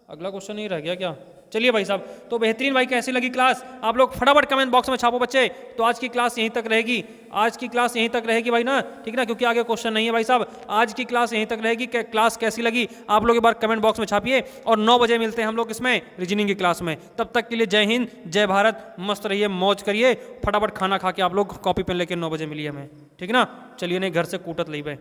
A: अगला क्वेश्चन नहीं रह गया क्या? चलिए भाई साहब, तो बेहतरीन भाई, कैसी लगी क्लास? आप लोग फटाफट कमेंट बॉक्स में छापो बच्चे। तो आज की क्लास यहीं तक रहेगी, आज की क्लास यहीं तक रहेगी भाई ना, ठीक ना, क्योंकि आगे क्वेश्चन नहीं है भाई साहब। आज की क्लास यहीं तक रहेगी। क्लास कैसी लगी आप लोग एक बार कमेंट बॉक्स में छापिए। और 9 बजे मिलते हैं हम लोग इसमें रीजनिंग की क्लास में। तब तक के लिए जय हिंद, जय भारत, मस्त रहिए, मौज करिए। फटाफट खाना खा के आप लोग कॉपी पेन लेके 9 बजे मिलिए हमें, ठीक ना। चलिए, नहीं घर से कूटत ली भाई।